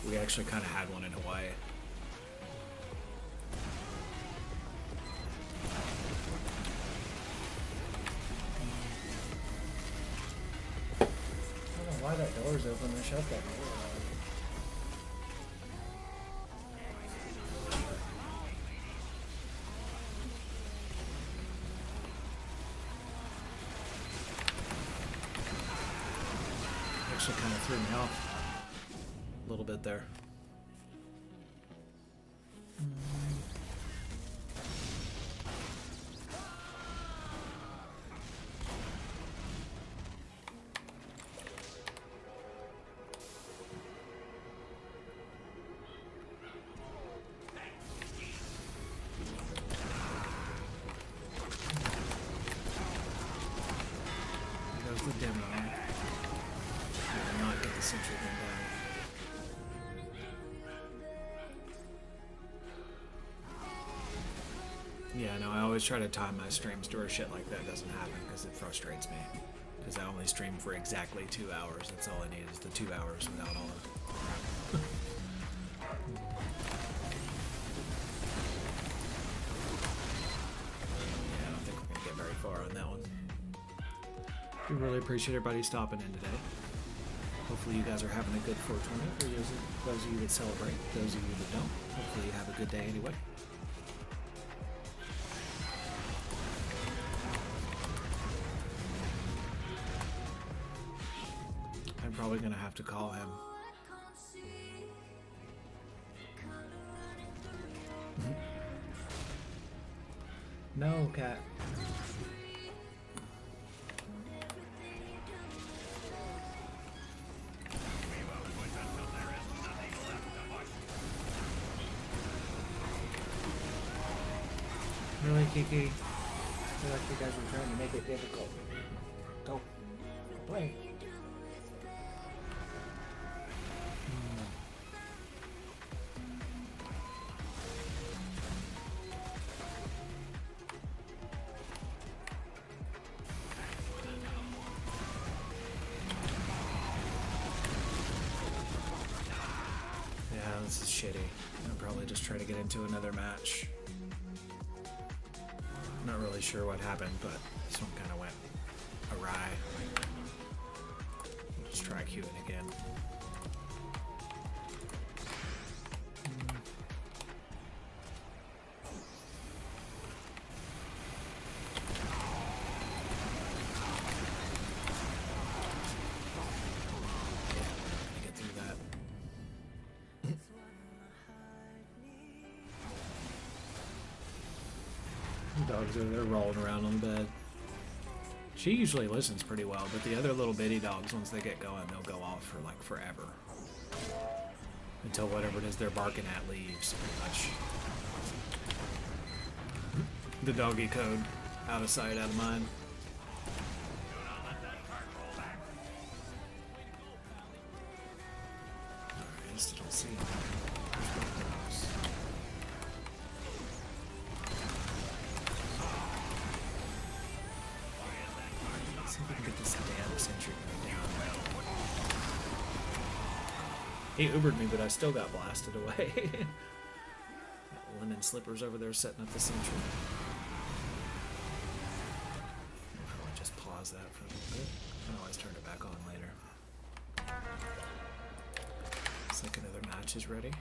We actually kind of had one in Hawaii. I don't know why that door's open and shut that door. Actually kind of threw me off a little bit there. There goes the demo. Not get the sentry gun down. Yeah, no, I always try to time my streams to where shit like that doesn't happen because it frustrates me. because I only stream for exactly 2 hours. That's all I need is the 2 hours without all the crap. Yeah, I don't think we're going to get very far on that one. We really appreciate everybody stopping in today. Hopefully you guys are having a good 420. For those of you that celebrate, those of you that don't, hopefully you have a good day anyway. I'm probably going to have to call him. No, cat. Really, Kiki? I feel like you guys are trying to make it difficult. Go. Play. Yeah, this is shitty. I'll probably just try to get into another match. Not really sure what happened, but this one kind of went awry. Let's try queuing again. Get through that. Dogs over there rolling around on the bed. She usually listens pretty well, but the other little bitty dogs, once they get going, they'll go off for like forever. Until whatever it is they're barking at leaves, pretty much. The doggy code. Out of sight, out of mind. Alright, I still don't see him. Where's both dogs? Let's see if we can get this damn sentry down. He Ubered me, but I still got blasted away. Got linen slippers over there setting up the sentry. I'll probably just pause that for a little bit. I can always turn it back on later. Looks like another match is ready.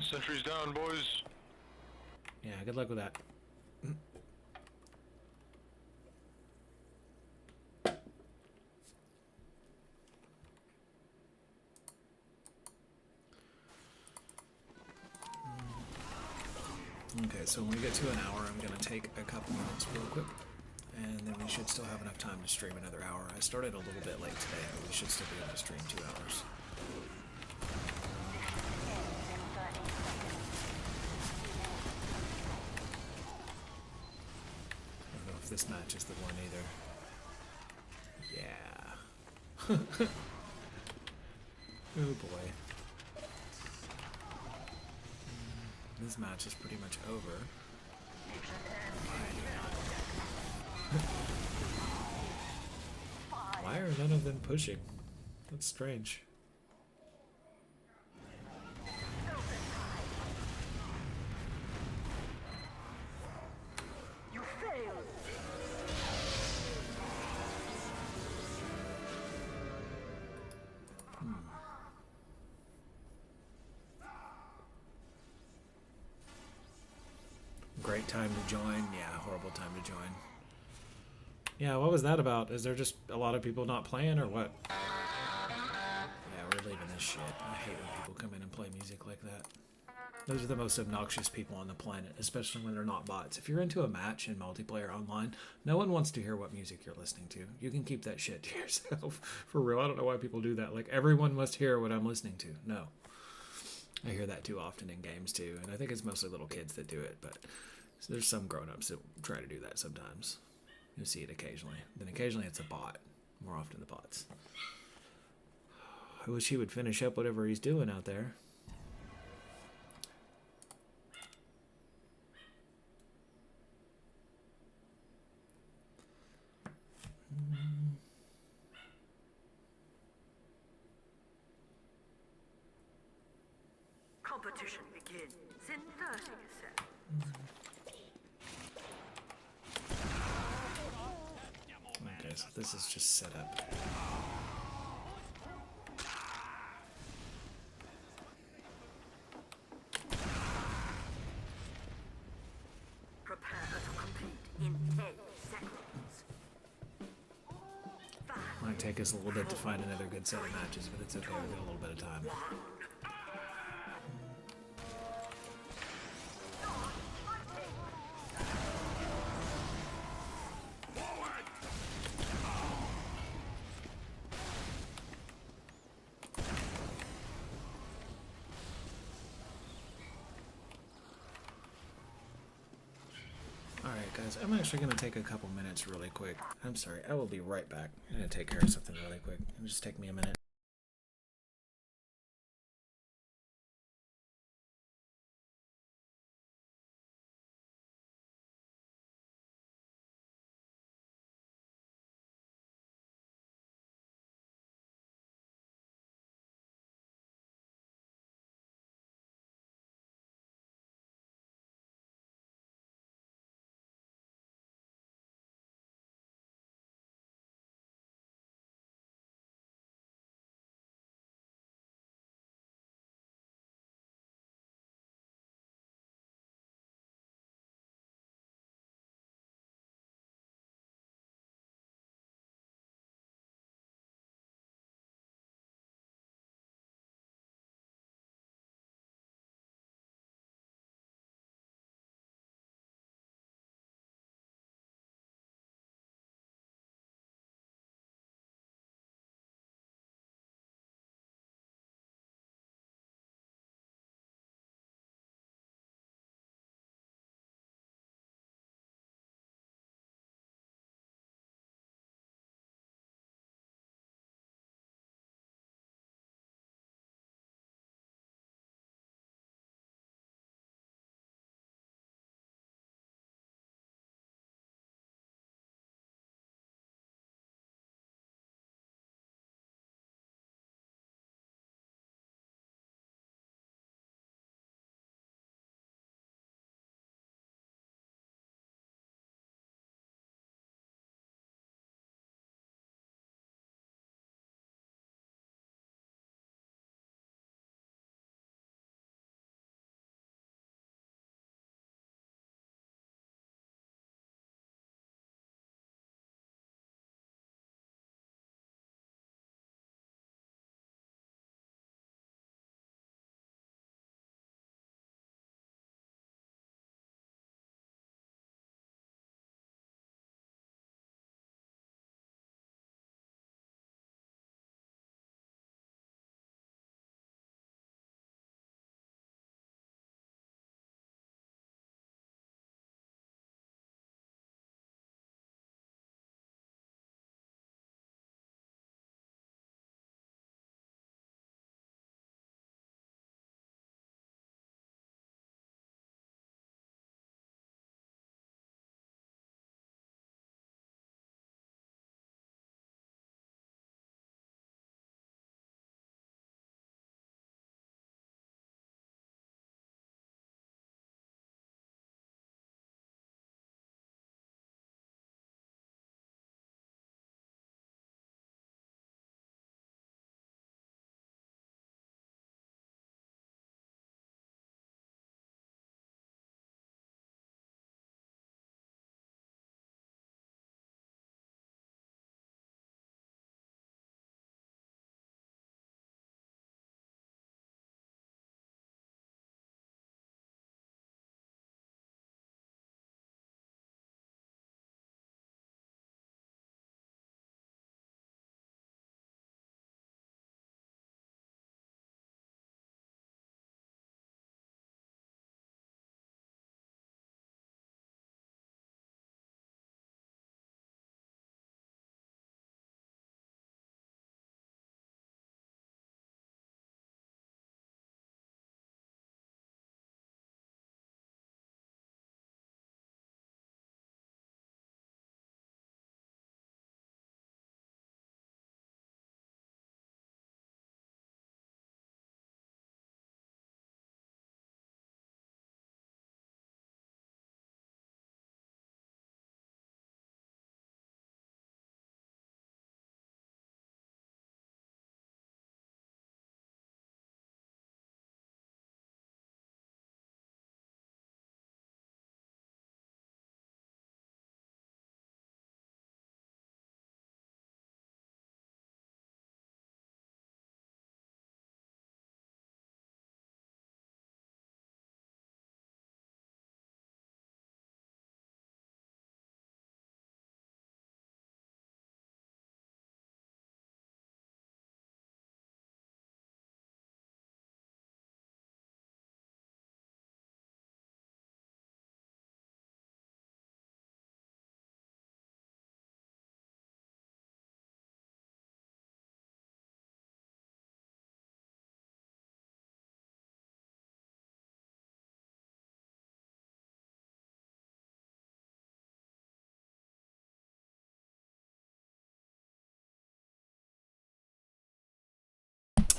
Sentry's down, boys. Yeah, good luck with that. Okay, so when we get to an hour, I'm going to take a couple minutes real quick, and then we should still have enough time to stream another hour. I started a little bit late today, but we should still be able to stream 2 hours. I don't know if this match is the one either. Yeah. Oh boy. This match is pretty much over. Why are none of them pushing? That's strange. You failed. Great time to join. Yeah, horrible time to join. Yeah, what was that about? Is there just a lot of people not playing or what? Yeah, we're leaving this shit. I hate when people come in and play music like that. Those are the most obnoxious people on the planet, especially when they're not bots. If you're into a match in multiplayer online, no one wants to hear what music you're listening to. You can keep that shit to yourself. For real, I don't know why people do that. Like, everyone must hear what I'm listening to. No. I hear that too often in games too, and I think it's mostly little kids that do it, but there's some grown-ups that try to do that sometimes. You'll see it occasionally. Then occasionally it's a bot. More often the bots. I wish he would finish up whatever he's doing out there. Competition begins in 30 seconds. Okay, so this is just set up. Prepare to compete in 10 seconds. Might take us a little bit to find another good set of matches, but it's okay. We've got a little bit of time. Alright guys, I'm actually going to take a couple minutes really quick. I'm sorry, I will be right back. I'm going to take care of something really quick. It'll just take me a minute.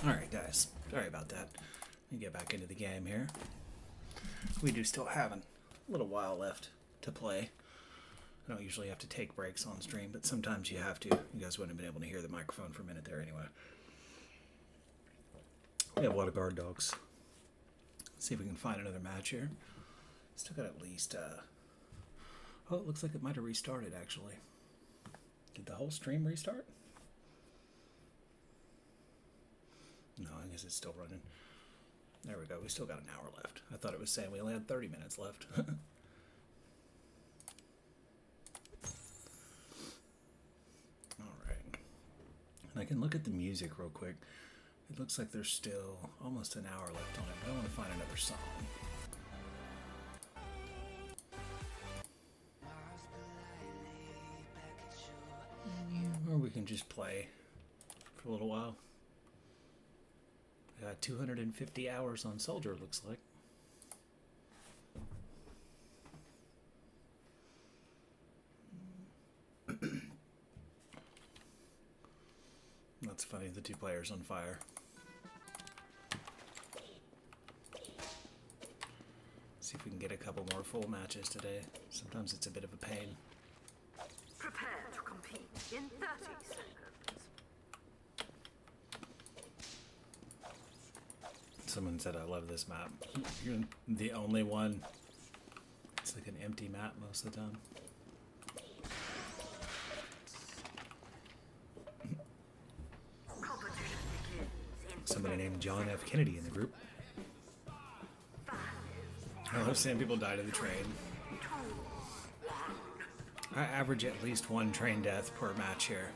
Alright guys, sorry about that. Let me get back into the game here. We do still have a little while left to play. I don't usually have to take breaks on stream, but sometimes you have to. You guys wouldn't have been able to hear the microphone for a minute there anyway. We have a lot of guard dogs. Let's see if we can find another match here. Still got at least, oh, it looks like it might have restarted actually. Did the whole stream restart? No, I guess it's still running. There we go. We still got an hour left. I thought it was saying we only had 30 minutes left. Alright. And I can look at the music real quick. It looks like there's still almost an hour left on it, but I want to find another song. Or we can just play for a little while. We got 250 hours on Soldier, it looks like. That's funny, the two players on fire. See if we can get a couple more full matches today. Sometimes it's a bit of a pain. Prepare to compete in 30 seconds. Someone said I love this map. You're the only one. It's like an empty map most of the time. Competition begins in Somebody named John F. Kennedy in the group. I love seeing people die to the train. I average at least one train death per match here.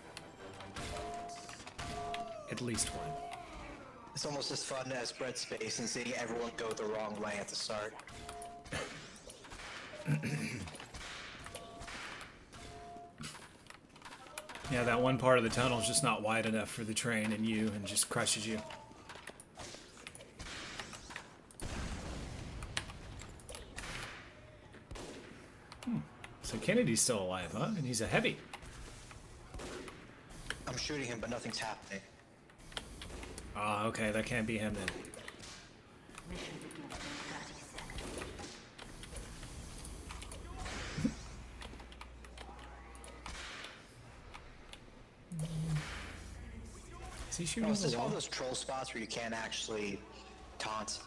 At least one. It's almost as fun as Bread Space and seeing everyone go the wrong way at the start. Yeah, that one part of the tunnel is just not wide enough for the train and you, and just crushes you. So Kennedy's still alive, huh? And he's a heavy. I'm shooting him, but nothing's happening. Ah, okay, that can't be him then. Mission begins in 30 seconds. Is he shooting Is the this one wall? of those troll spots where you can't actually taunt?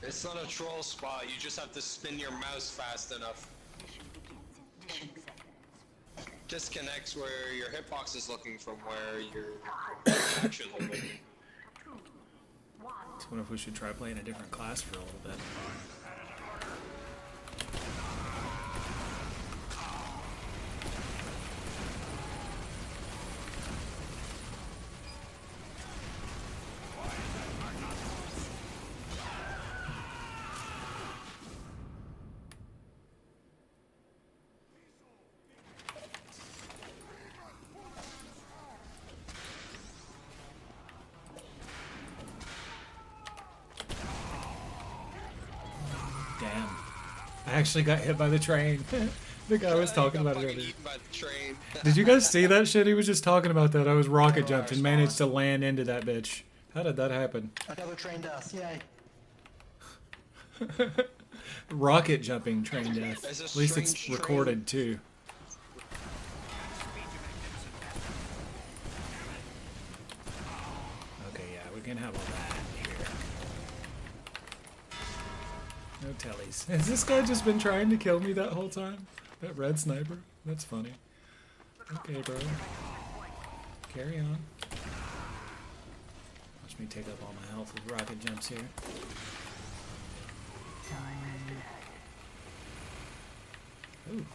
It's not a troll spot, you just have to spin your mouse fast enough. Mission begins in 10 seconds. Disconnects where your hitbox is looking from where your action is looking. I wonder if we should try playing a different class for a little bit. Damn. I actually got hit by the train. The guy was talking about it fucking earlier. eaten by the train. Did you guys see that shit? He was just talking about that. I was rocket jumped and managed to land into that bitch. How did that happen? Another train death, yay. Rocket jumping train death. There's a At least it's strange recorded too. Okay, yeah, we can have all that here. No tellies. Has this guy just been trying to kill me that whole time? That red sniper? That's funny. Okay, bro. Carry on. Watch me take up all my health with rocket jumps here. Ooh.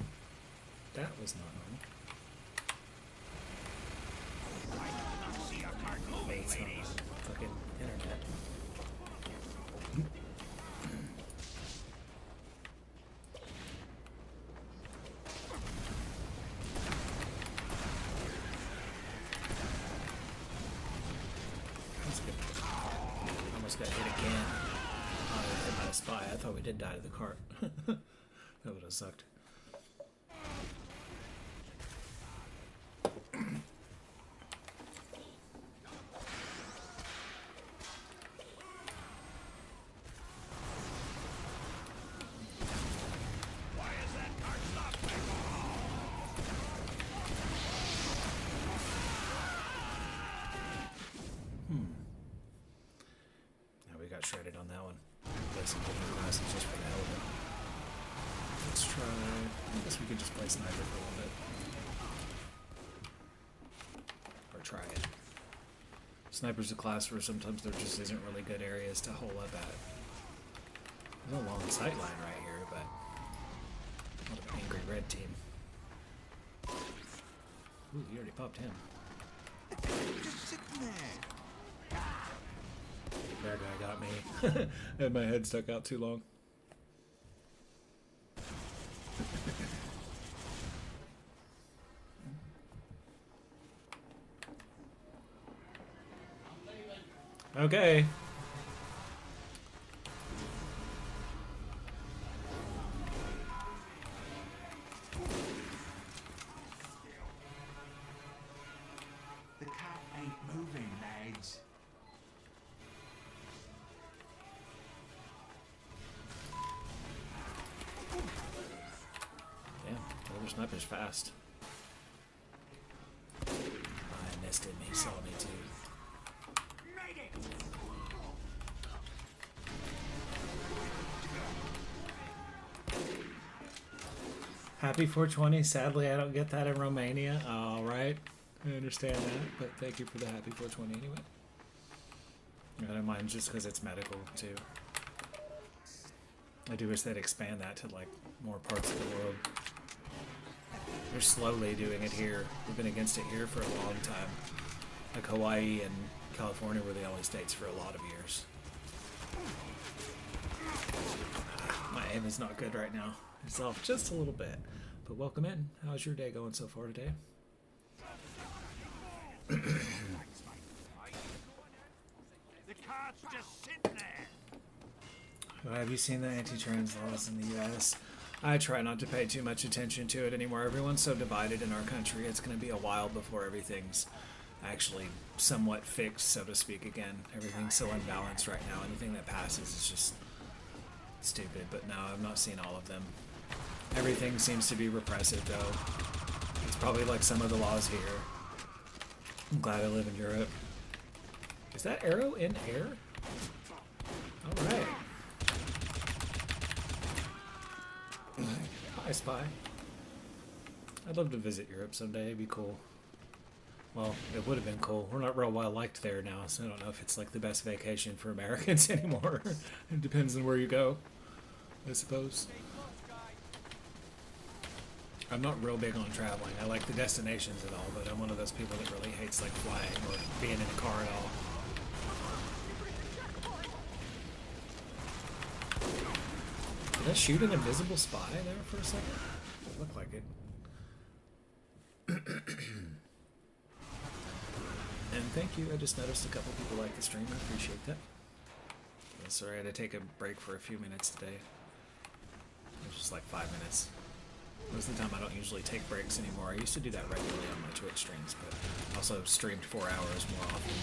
That was not normal. See a cart moving, It's not ladies. fucking internet. That's good. Almost got hit again. Oh, I got hit by a spy. I thought we did die to the cart. That would have sucked. some different classes just for the hell of it. Let's try. I guess we could just play sniper for a little bit. Or try it. Sniper's a class where sometimes there just isn't really good areas to hole up at. There's a long sight line right here, but what an angry red team. Ooh, he already popped him. Just sitting there. That guy got me. I had my head stuck out too long. Okay. The cat ain't moving, lads. Yeah, the other sniper's fast. I missed him, he saw me too. Happy 420. Sadly, I don't get that in Romania. All right. I understand that, but thank you for the happy 420 anyway. I don't mind just because it's medical, too. I do wish they'd expand that to, like, more parts of the world. They're slowly doing it here. We've been against it here for a long time. Like, Hawaii and California were the only states for a lot of years. My aim is not good right now. It's off just a little bit. But welcome in. How's your day going so far today? The cart's just sitting there. Have you seen the anti-trans laws in the U.S.? I try not to pay too much attention to it anymore. Everyone's so divided in our country. It's going to be a while before everything's actually somewhat fixed, so to speak, again. Everything's so unbalanced right now. Anything that passes is just stupid. But no, I've not seen all of them. Everything seems to be repressive, though. It's probably like some of the laws here. I'm glad I live in Europe. Is that arrow in air? Alright. Bye, Spy. I'd love to visit Europe someday. It'd be cool. Well, it would have been cool. We're not real well liked there now, so I don't know if it's like the best vacation for Americans anymore. It depends on where you go, I suppose. I'm not real big on traveling. I like the destinations and all, but I'm one of those people that really hates like flying or being in a car at all. Did I shoot an invisible spy there for a second? It looked like it. And thank you. I just noticed a couple people like the stream. I appreciate that. Yeah, sorry, I had to take a break for a few minutes today. It was just like 5 minutes. Most of the time I don't usually take breaks anymore. I used to do that regularly on my Twitch streams, but I also streamed 4 hours more often.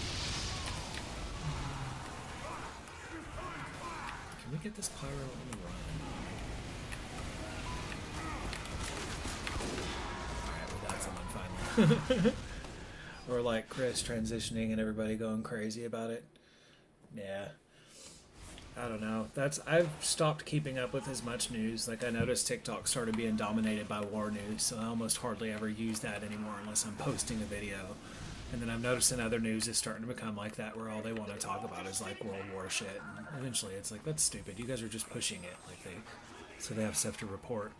Can we get this pyro on the run? Alright, we got someone finally. Or like Chris transitioning and everybody going crazy about it. Yeah. I don't know. I've stopped keeping up with as much news. Like I noticed TikTok started being dominated by war news, so I almost hardly ever use that anymore unless I'm posting a video. And then I've noticed in other news it's starting to become like that, where all they want to talk about is like World War shit. And eventually it's like, that's stupid. You guys are just pushing it, so they have stuff to report.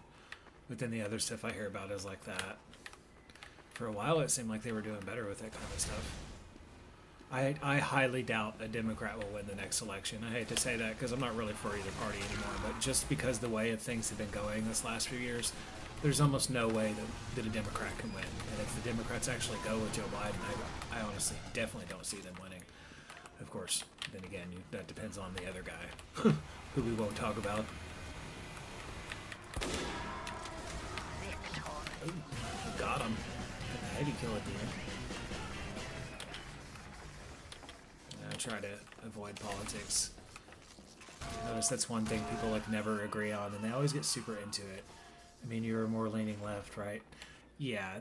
But then the other stuff I hear about is like that. For a while it seemed like they were doing better with that kind of stuff. I highly doubt a Democrat will win the next election. I hate to say that because I'm not really for either party anymore, but just because the way of things have been going this last few years, there's almost no way that a Democrat can win. And if the Democrats actually go with Joe Biden, I honestly definitely don't see them winning. Of course, then again, that depends on the other guy, who we won't talk about. Ooh, got him. Got the heavy kill at the end. I try to avoid politics. Notice that's one thing people like never agree on, and they always get super into it. I mean, you're more leaning left, right? Yeah,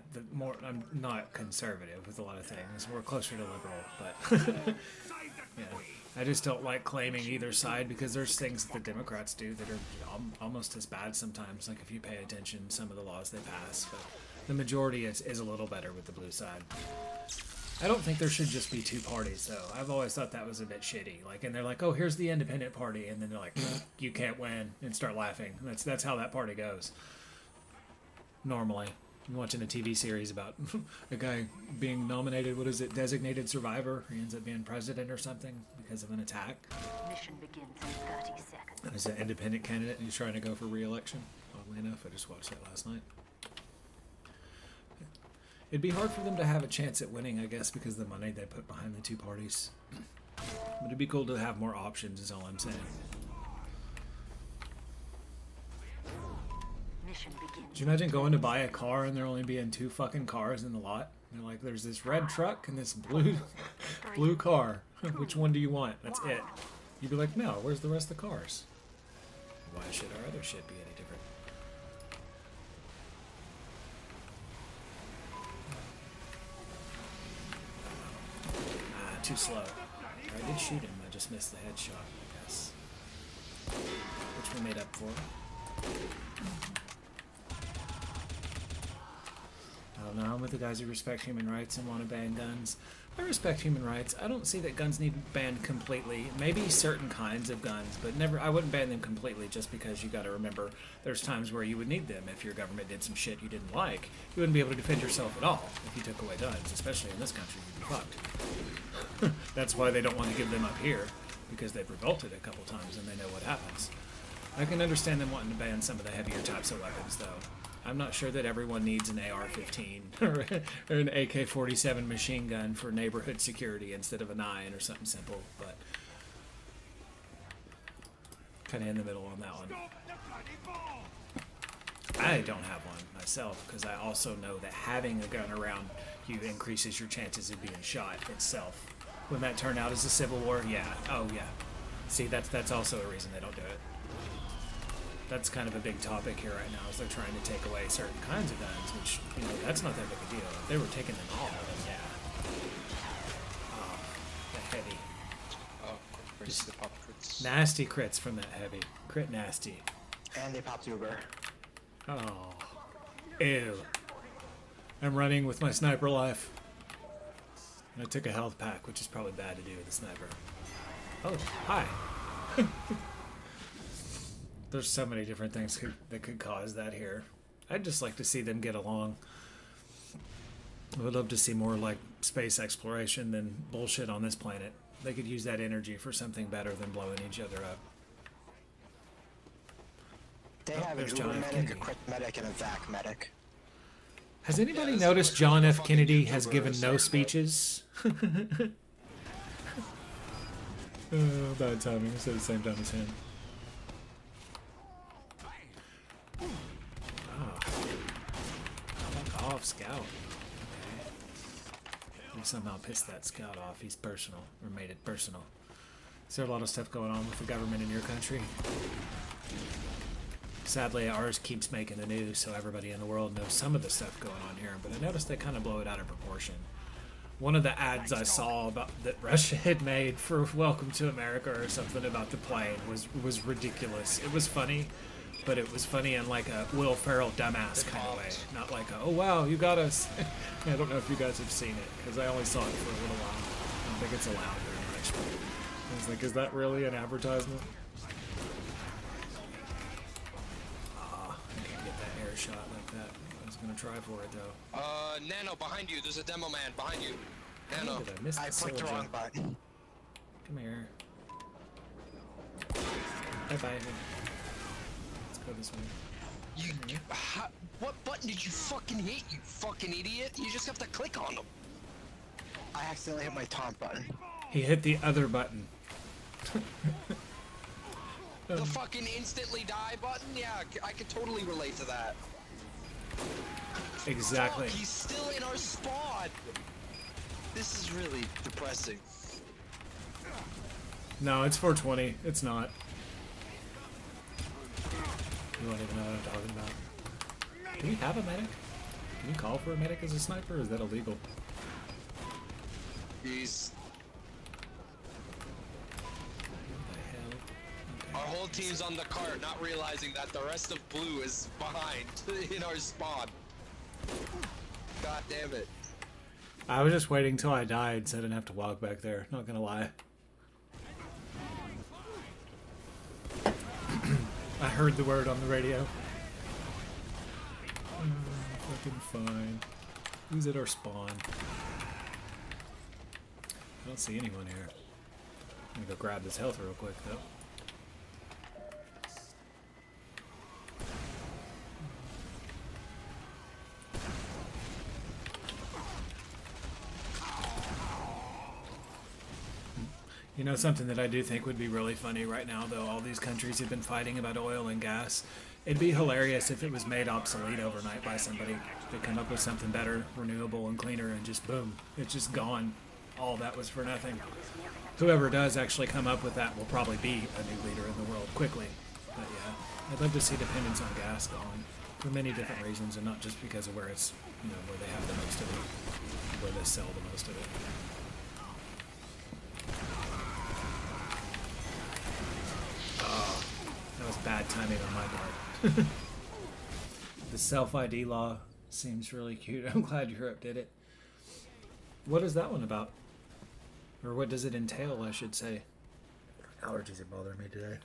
I'm not conservative with a lot of things. We're closer to liberal, but yeah. I just don't like claiming either side because there's things that the Democrats do that are almost as bad sometimes. Like if you pay attention, some of the laws they pass, but the majority is a little better with the blue side. I don't think there should just be two parties, though. I've always thought that was a bit shitty. Like, and they're like, "Oh, here's the independent party," and then they're like, "You can't win," and start laughing. That's how that party goes. Normally, I'm watching a TV series about a guy being nominated. What is it? Designated survivor. He ends up being president or something because of an attack. Mission begins in 30 seconds. And he's an independent candidate, and he's trying to go for re-election. Oddly enough, I just watched that last night. It'd be hard for them to have a chance at winning, I guess, because of the money they put behind the two parties. But it'd be cool to have more options, is all I'm saying. Mission begins. Could you imagine going to buy a car and there only being two fucking cars in the lot? And they're like, there's this red truck and this blue car. Which one do you want? That's it. You'd be like, no, where's the rest of the cars? Why should our other shit be any different? Too slow. I did shoot him, I just missed the headshot, I guess. Which we made up for. I don't know, I'm with the guys who respect human rights and want to ban guns. I respect human rights. I don't see that guns need banned completely. Maybe certain kinds of guns, but never. I wouldn't ban them completely just because you got to remember there's times where you would need them. If your government did some shit you didn't like, you wouldn't be able to defend yourself at all if you took away guns, especially in this country. You'd be fucked. That's why they don't want to give them up here, because they've revolted a couple times and they know what happens. I can understand them wanting to ban some of the heavier types of weapons, though. I'm not sure that everyone needs an AR-15 or an AK-47 machine gun for neighborhood security instead of a 9 or something simple, but kind of in the middle on that one. I don't have one myself because I also know that having a gun around you increases your chances of being shot itself. When that turned out as a civil war, yeah. Oh, yeah. See, that's also a reason they don't do it. That's kind of a big topic here right now, is they're trying to take away certain kinds of guns, which, you know, that's not that big a deal. If they were taking them all, then yeah. Oh, the heavy. Oh, just the pop crits. Nasty crits from that heavy. Crit nasty. And they popped Uber. Oh. Ew. I'm running with my sniper life. And I took a health pack, which is probably bad to do with a sniper. Oh, hi. There's so many different things that could cause that here. I'd just like to see them get along. I would love to see more like space exploration than bullshit on this planet. They could use that energy for something better than blowing each other up. They have an there's Uber John F. medic, a Kennedy. quick medic, and a vac medic. Has anybody Yeah, noticed that's John what F. fucking Kennedy has YouTuber given is no saying, speeches? Bad timing. I said at the same time as him. Oh. Fuck off, Scout. Okay. You somehow pissed that Scout off. He's personal, or made it personal. Is there a lot of stuff going on with the government in your country? Sadly, ours keeps making the news, so everybody in the world knows some of the stuff going on here, but I noticed they kind of blow it out of proportion. One of the ads I saw about that Russia had made for Welcome to America or something about the plane was ridiculous. It was funny, but it was funny in like a Will Ferrell dumbass kind of way, not like a, oh wow, you got us. I don't know if you guys have seen it, because I only saw it for a little while. I don't think it's allowed very much, but I was like, is that really an advertisement? I can't get that air shot like that. I was gonna try for it though. Nano, behind you. There's a demo man behind you. Nano. Did I miss I the clicked the soldier? wrong button. Come here. Bye bye. Let's go this way. What button did you fucking hit, you fucking idiot? You just have to click on them. I accidentally hit my taunt button. He hit the other button. The fucking instantly die button? Yeah, I could totally relate to that. Exactly. Fuck, he's still in our spawn. This is really depressing. No, it's 420. It's not. You don't even know what I'm talking about. Do we have a medic? Can you call for a medic as a sniper, or is that illegal? He's... whole team's on the cart, not realizing that the rest of blue is behind in our spawn. God damn it. I was just waiting till I died so I didn't have to walk back there. Not gonna lie. I heard the word on the radio. Fucking fine. Who's at our spawn? I don't see anyone here. I'm gonna go grab this health real quick though. You know, something that I do think would be really funny right now, though all these countries have been fighting about oil and gas. It'd be hilarious if it was made obsolete overnight by somebody. They come up with something better, renewable and cleaner, and just boom, it's just gone. All that was for nothing. Whoever does actually come up with that will probably be a new leader in the world quickly. But yeah, I'd love to see dependence on gas gone for many different reasons, and not just because of where it's, you know, where they have the most of it, where they sell the most of it. That was bad timing on my part. The self-ID law seems really cute. I'm glad Europe did it. What is that one about? Or what does it entail, I should say? Allergies are bothering me today.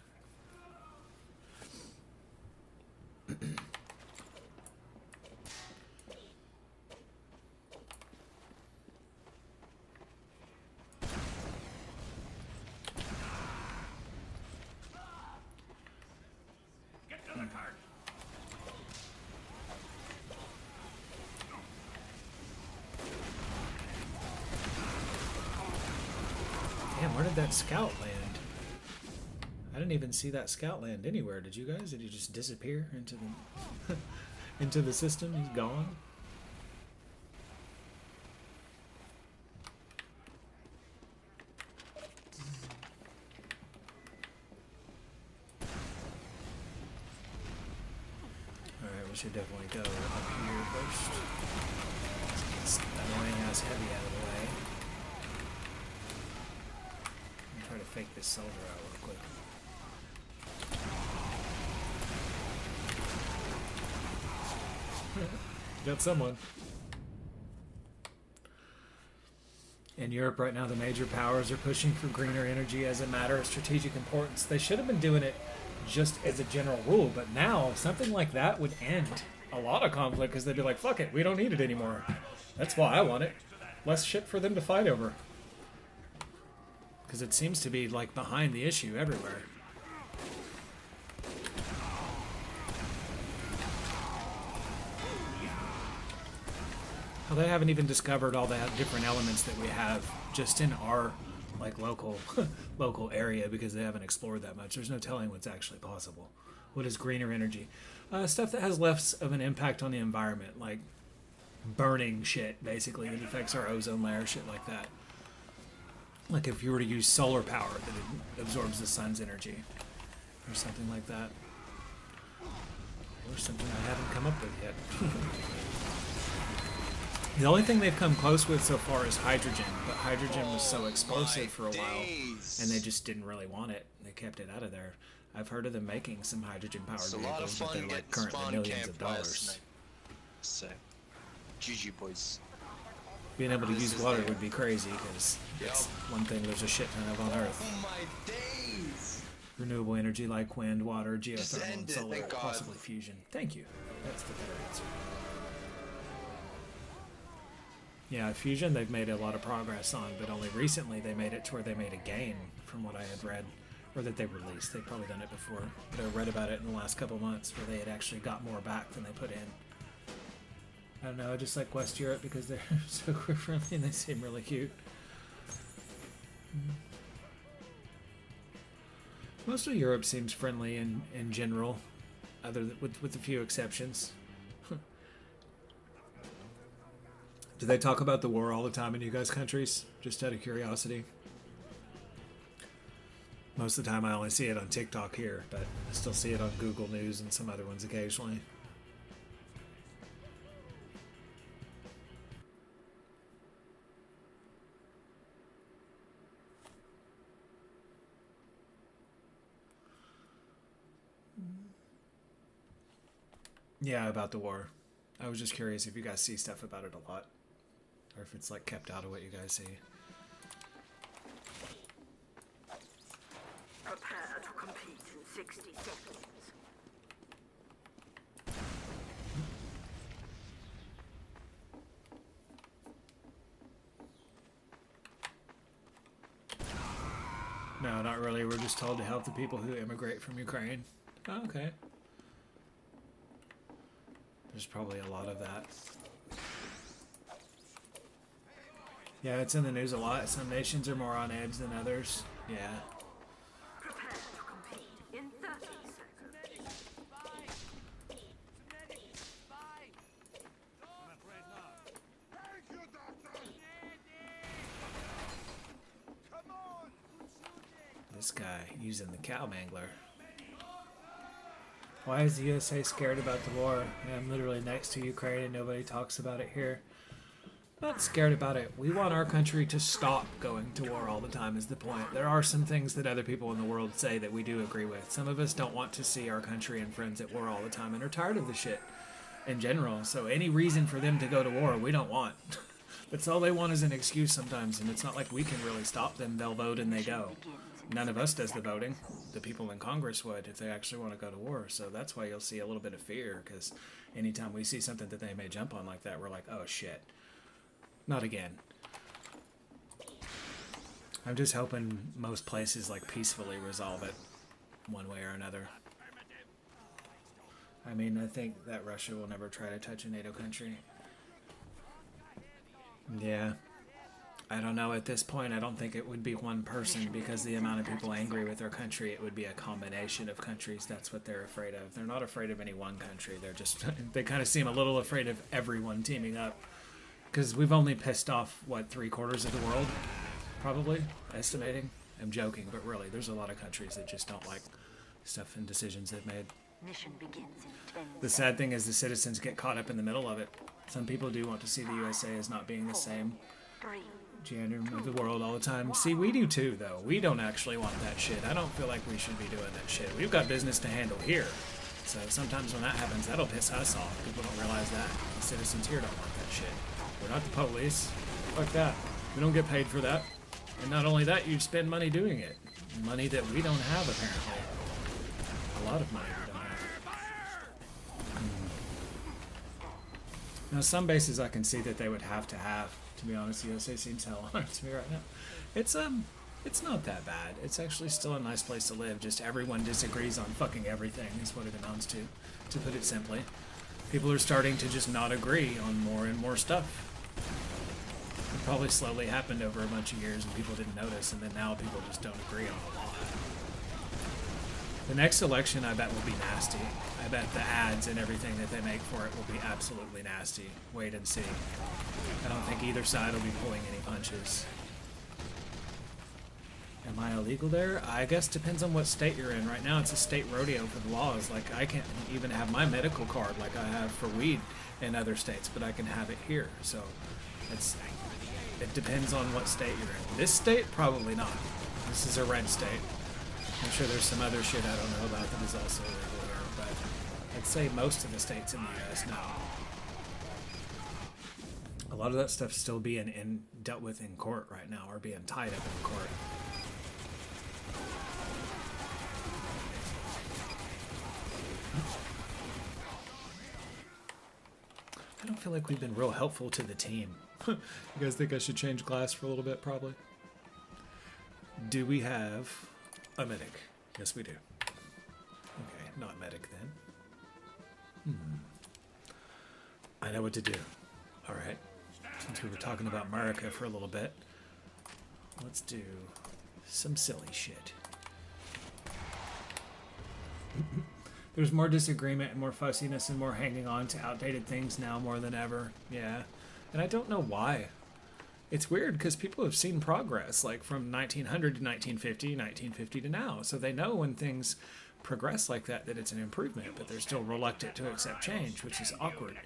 Damn, where did that scout land? I didn't even see that scout land anywhere. Did you guys? Did he just disappear into the into the system? He's gone. All right, we should definitely go up here first. Let's get this annoying ass heavy out of the way. Try to fake this soldier out real quick. Got someone. In Europe right now, the major powers are pushing for greener energy as a matter of strategic importance. They should have been doing it just as a general rule, but now something like that would end a lot of conflict because they'd be like, fuck it, we don't need it anymore. That's why I want it. Less shit for them to fight over. Because it seems to be, like, behind the issue everywhere. Well, they haven't even discovered all the different elements that we have just in our, like, local area because they haven't explored that much. There's no telling what's actually possible. What is greener energy? Stuff that has less of an impact on the environment, like burning shit, basically, that affects our ozone layer, shit like that. Like if you were to use solar power that absorbs the sun's energy or something like that. Or something I haven't come up with yet. The only thing they've come close with so far is hydrogen, but hydrogen was so explosive for a while and they just didn't really want it. They kept it out of there. I've heard of them making some hydrogen powered vehicles, but they're like currently millions of dollars. So, GG boys. Being able to use water would be crazy because it's one thing there's a shit ton of on Earth. Oh my days! Renewable energy like wind, water, geothermal, and end it, solar, thank God. possibly fusion. Thank you. That's the better answer. Yeah, fusion they've made a lot of progress on, but only recently they made it to where they made a game, from what I had read, or that they released. They've probably done it before, but I read about it in the last couple months where they had actually got more back than they put in. I don't know, I just like West Europe because they're so friendly and they seem really cute. Most of Europe seems friendly in general, with a few exceptions. Do they talk about the war all the time in you guys' countries? Just out of curiosity. Most of the time I only see it on TikTok here, but I still see it on Google News and some other ones occasionally. Yeah, about the war. I was just curious if you guys see stuff about it a lot. Or if it's like kept out of what you guys see. Prepare to compete in 60 seconds. No, not really. We're just told to help the people who immigrate from Ukraine. Oh, okay. There's probably a lot of that. Yeah, it's in the news a lot. Some nations are more on edge than others. Yeah. Prepare to compete in 30 seconds. This guy using the cow mangler. Why is the USA scared about the war? I'm literally next to Ukraine and nobody talks about it here. Not scared about it. We want our country to stop going to war all the time is the point. There are some things that other people in the world say that we do agree with. Some of us don't want to see our country and friends at war all the time and are tired of the shit in general. So any reason for them to go to war, we don't want. That's all they want is an excuse sometimes, and it's not like we can really stop them. They'll vote and they go. None of us does the voting. The people in Congress would if they actually want to go to war. So that's why you'll see a little bit of fear, because anytime we see something that they may jump on like that, we're like, oh shit. Not again. I'm just hoping most places like peacefully resolve it one way or another. I mean, I think that Russia will never try to touch a NATO country. Yeah. I don't know at this point. I don't think it would be one person because the amount of people angry with their country, it would be a combination of countries. That's what they're afraid of. They're not afraid of any one country. They're just, they kind of seem a little afraid of everyone teaming up. Because we've only pissed off, what, 3/4 of the world? Probably, estimating. I'm joking, but really, there's a lot of countries that just don't like stuff and decisions they've made. Mission begins in 10 The sad thing is the citizens get caught up in the middle of it. Some people do want to see the USA as not being the same gender of the world all the time. See, we do too, though. We don't actually want that shit. I don't feel like we should be doing that shit. We've got business to handle here. So sometimes when that happens, that'll piss us off. People don't realize that. The citizens here don't want that shit. We're not the police. Fuck that. We don't get paid for that. And not only that, you spend money doing it. Money that we don't have, apparently. A lot of money we don't have. Now, some bases I can see that they would have to have. To be honest, the USA seems hell on it to me right now. It's not that bad. It's actually still a nice place to live. Just everyone disagrees on fucking everything is what it amounts to put it simply. People are starting to just not agree on more and more stuff. It probably slowly happened over a bunch of years and people didn't notice, and then now people just don't agree on a lot. The next election, I bet, will be nasty. I bet the ads and everything that they make for it will be absolutely nasty. Wait and see. I don't think either side will be pulling any punches. Am I illegal there? I guess depends on what state you're in. Right now it's a state rodeo for the laws. Like, I can't even have my medical card like I have for weed in other states, but I can have it here. So it depends on what state you're in. This state, probably not. This is a red state. I'm sure there's some other shit I don't know about that is also illegal here, but I'd say most of the states in the U.S. now. A lot of that stuff's still being dealt with in court right now, or being tied up in court. I don't feel like we've been real helpful to the team. You guys think I should change class for a little bit? Probably. Do we have a medic? Yes, we do. Okay, not medic then. I know what to do. Alright. Since we were talking about America for a little bit, let's do some silly shit. There's more disagreement and more fussiness and more hanging on to outdated things now more than ever. Yeah. And I don't know why. It's weird because people have seen progress, like from 1900 to 1950, 1950 to now. So they know when things progress like that it's an improvement, but they're still reluctant to accept change, which is awkward.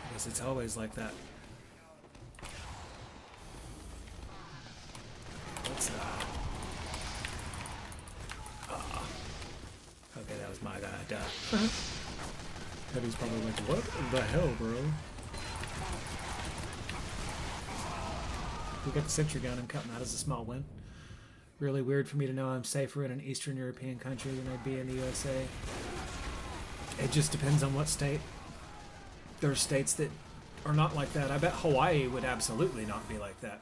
Because it's always like that. What's that? Okay, that was my guy. Duh. Teddy's probably like, what the hell, bro? We got the sentry gun. I'm counting that as a small win. Really weird for me to know I'm safer in an Eastern European country than I'd be in the USA. It just depends on what state. There are states that are not like that. I bet Hawaii would absolutely not be like that.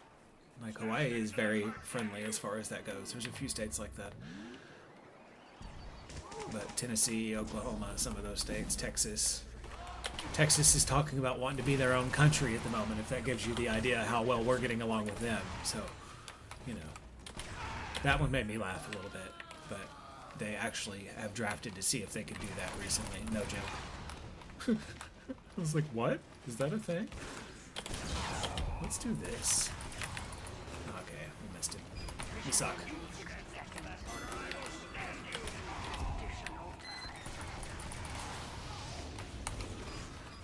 Like, Hawaii is very friendly as far as that goes. There's a few states like that. But Tennessee, Oklahoma, some of those states, Texas. Texas is talking about wanting to be their own country at the moment, if that gives you the idea how well we're getting along with them. So, you know, that one made me laugh a little bit. But they actually have drafted to see if they could do that recently. No joke. I was like, what? Is that a thing? Let's do this. Okay, we missed it. We suck.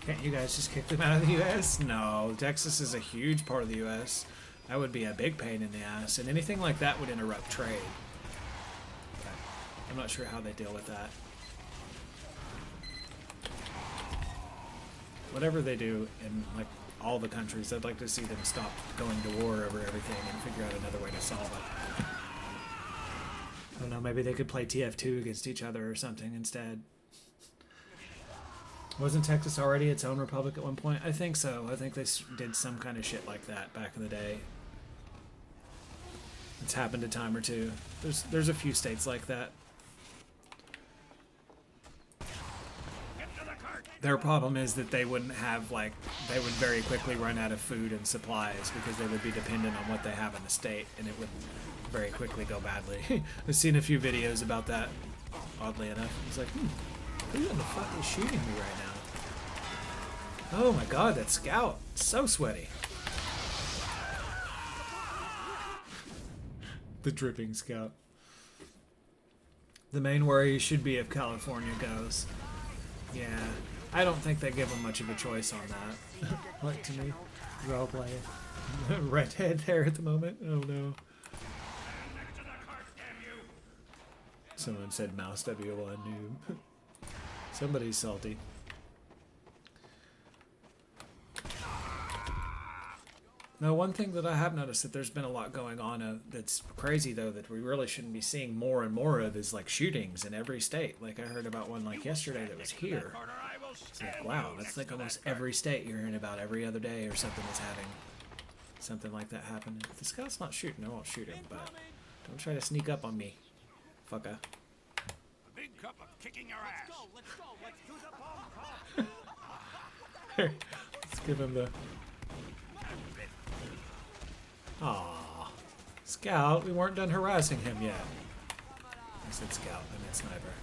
Can't you guys just kick them out of the U.S.? No, Texas is a huge part of the U.S. That would be a big pain in the ass, and anything like that would interrupt trade. But I'm not sure how they deal with that. Whatever they do in like all the countries, I'd like to see them stop going to war over everything and figure out another way to solve it. I don't know, maybe they could play TF2 against each other or something instead. Wasn't Texas already its own republic at one point? I think so. I think they did some kind of shit like that back in the day. It's happened a time or two. There's a few states like that. Their problem is that they wouldn't have, like, they would very quickly run out of food and supplies because they would be dependent on what they have in the state, and it would very quickly go badly. I've seen a few videos about that, oddly enough. It's like, who in the fuck is shooting me right now? Oh my god, that scout. It's so sweaty. The dripping scout. The main worry should be if California goes. Yeah, I don't think they give them much of a choice on that. What to me? Role play. Redhead there at the moment. Oh no. Someone said mouse W1 noob. Somebody's salty. Now, one thing that I have noticed that there's been a lot going on that's crazy, though, that we really shouldn't be seeing more and more of is, like, shootings in every state. Like, I heard about one, like, yesterday that was here. It's like, wow, that's like almost every state you're hearing about every other day or something is having something like that happen. If the scout's not shooting, I won't shoot him, but don't try to sneak up on me, fucker. Big cup of kicking your ass. Let's do the Here, let's give him the... Aww. Scout, we weren't done harassing him yet. I said scout, I meant sniper.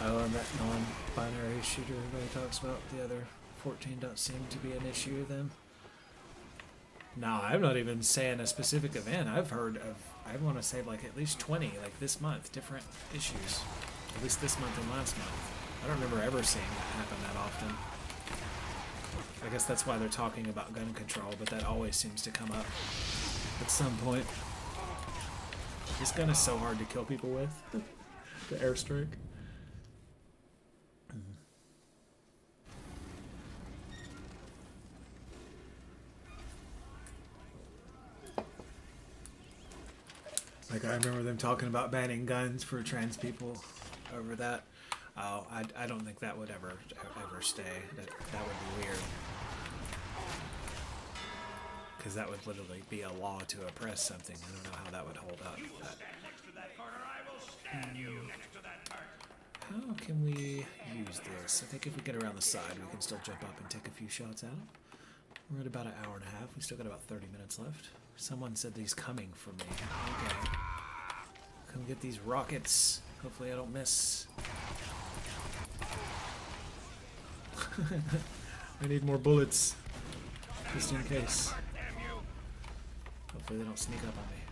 Oh, and that non-binary shooter everybody talks about, the other 14 don't seem to be an issue with them. No, I'm not even saying a specific event. I've heard of, I want to say like at least 20, like this month, different issues. At least this month and last month. I don't remember ever seeing that happen that often. I guess that's why they're talking about gun control, but that always seems to come up at some point. This gun is so hard to kill people with. The airstrike. Like, I remember them talking about banning guns for trans people over that. Oh, I don't think that would ever stay. That would be weird. Because that would literally be a law to oppress something. I don't know how that would hold up. But... How can we use this? I think if we get around the side, we can still jump up and take a few shots at him. We're at about an hour and a half. We still got about 30 minutes left. Someone said he's coming for me. Okay. Come get these rockets. Hopefully I don't miss. I need more bullets. Just in case. Hopefully they don't sneak up on me.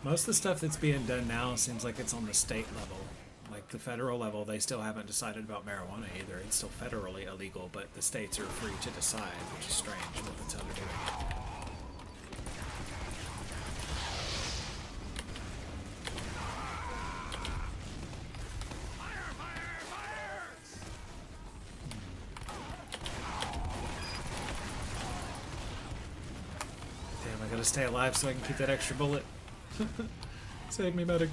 Most of the stuff that's being done now seems like it's on the state level. Like the federal level, they still haven't decided about marijuana either. It's still federally illegal, but the states are free to decide, which is strange what that's how they're doing. gotta stay alive so I can keep that extra bullet. Save me, medic.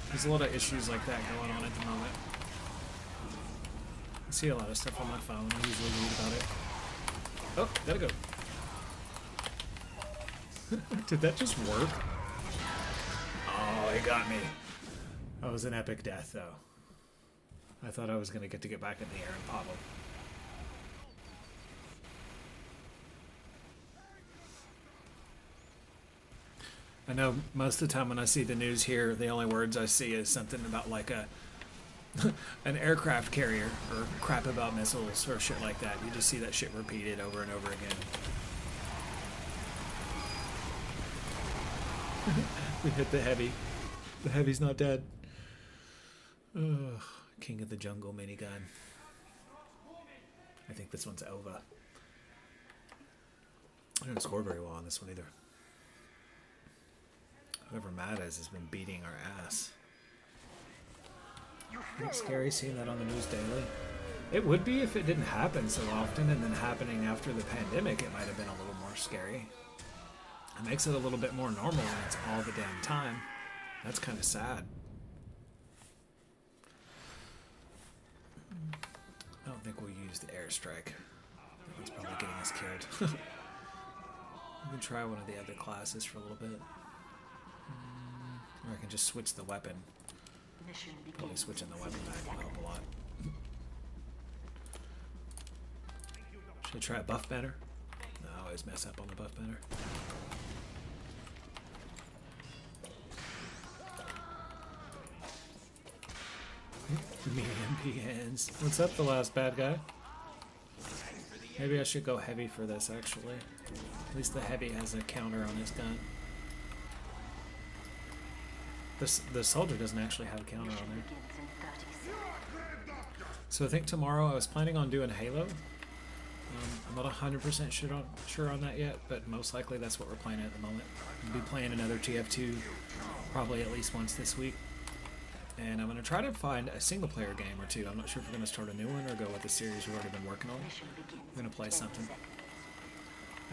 There's a lot of issues like that going on at the moment. I see a lot of stuff on my phone. I usually read about it. Oh, gotta go. Did that just work? Oh, it got me. That was an epic death, though. I thought I was gonna get back in the air and pop him. I know most of the time when I see the news here, the only words I see is something about like a an aircraft carrier or crap about missiles or shit like that. You just see that shit repeated over and over again. We hit the heavy. The heavy's not dead. Ugh. King of the Jungle minigun. I think this one's Ova. I didn't score very well on this one either. Whoever Matt is has been beating our ass. Isn't it scary seeing that on the news daily? It would be if it didn't happen so often, and then happening after the pandemic, it might have been a little more scary. It makes it a little bit more normal when it's all the damn time. That's kind of sad. I don't think we'll use the airstrike. That's probably getting us killed. We can try one of the other classes for a little bit. Or I can just switch the weapon. Probably switching the weapon back will help a lot. Should I try a buff banner? No, I always mess up on the buff banner. Medium PNs. What's up, the last bad guy? Maybe I should go heavy for this, actually. At least the heavy has a counter on his gun. The soldier doesn't actually have a counter on there. So I think tomorrow I was planning on doing Halo. I'm not 100% sure on that yet, but most likely that's what we're playing at the moment. We'll be playing another TF2 probably at least once this week. And I'm going to try to find a single player game or two. I'm not sure if we're going to start a new one or go with the series we've already been working on. I'm going to play something.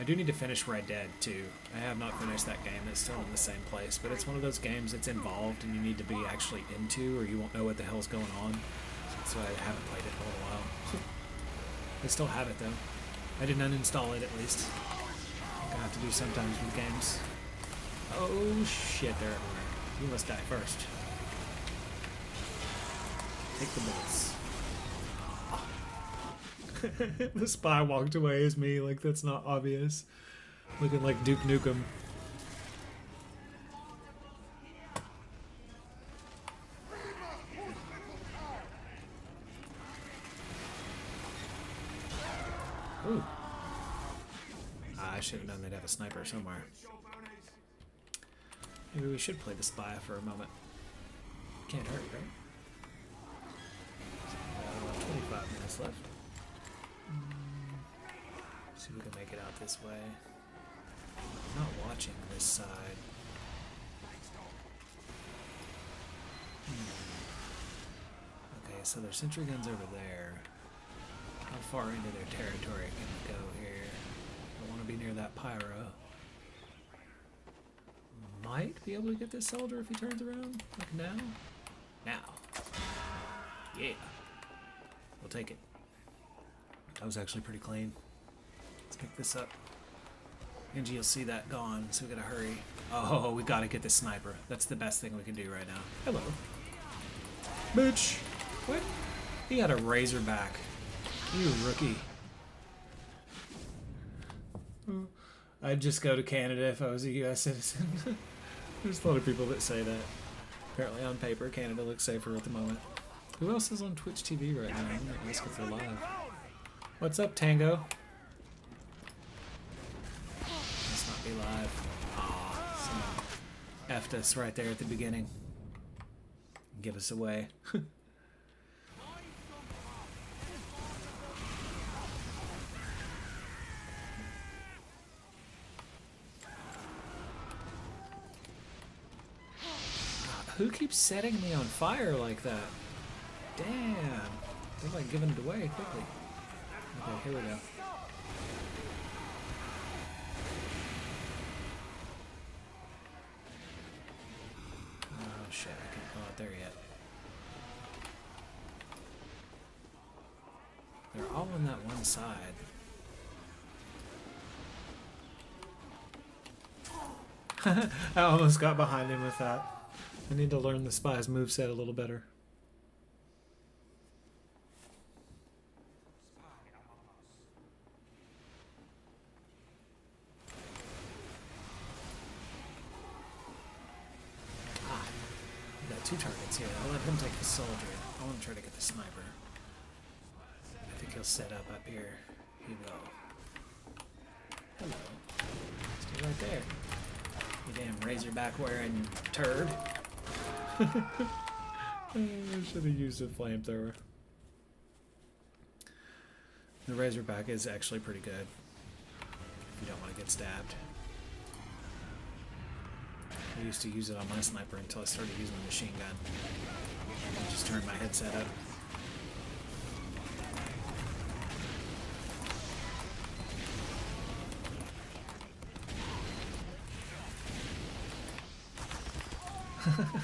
I do need to finish Red Dead too. I have not finished that game. It's still in the same place, but it's one of those games that's involved and you need to be actually into or you won't know what the hell's going on. That's why I haven't played it in a little while. I still have it though. I didn't uninstall it at least. I'm gonna have to do sometimes with games. Oh shit, they're everywhere. You must die first. Take the bullets. The spy walked away as me, like that's not obvious. Looking like Duke Nukem. Ooh. I should have known they'd have a sniper somewhere. Maybe we should play the spy for a moment. Can't hurt, right? 25 minutes left. See if we can make it out this way. I'm not watching this side. Okay, so there's sentry guns over there. How far into their territory can we go here? I want to be near that pyro. Might be able to get this soldier if he turns around. Like now? Now. Yeah. We'll take it. That was actually pretty clean. Let's pick this up. Angie, you'll see that gone, so we gotta hurry. Oh, we gotta get the sniper. That's the best thing we can do right now. Hello. Bitch! What? He had a razorback. You rookie. I'd just go to Canada if I was a US citizen. There's a lot of people that say that. Apparently on paper, Canada looks safer at the moment. Who else is on Twitch TV right now? I'm gonna ask if they're live. What's up, Tango? Must not be live. Aw, someone effed us right there at the beginning. Give us away. Who keeps setting me on fire like that? Damn. They're like giving it away quickly. Okay, here we go. shit, I can't go out there yet. They're all on that one side. I almost got behind him with that. I need to learn the spy's moveset a little better. We got 2 targets here. I'll let him take the soldier. I want to try to get the sniper. I think he'll set up here. He will. Hello. Stay right there. You damn razorback wearing turd. I should have used a flamethrower. The razorback is actually pretty good if you don't want to get stabbed. I used to use it on my sniper until I started using the machine gun. I just turned my headset up.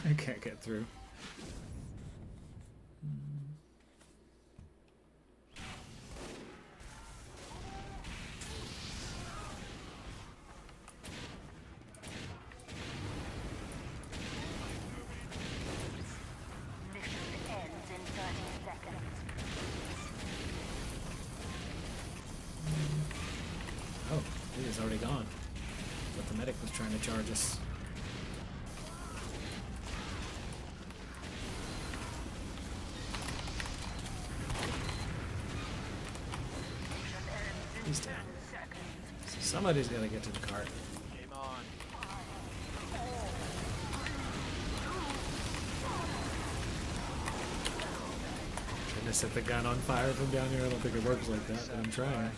I can't get through. Mission ends in 30 seconds. Oh, he is already gone. But the medic was trying to charge us. He's down. So somebody's got to get to the cart. Game on. Trying to set the gun on fire from down here. I don't think it works like that, but I'm trying.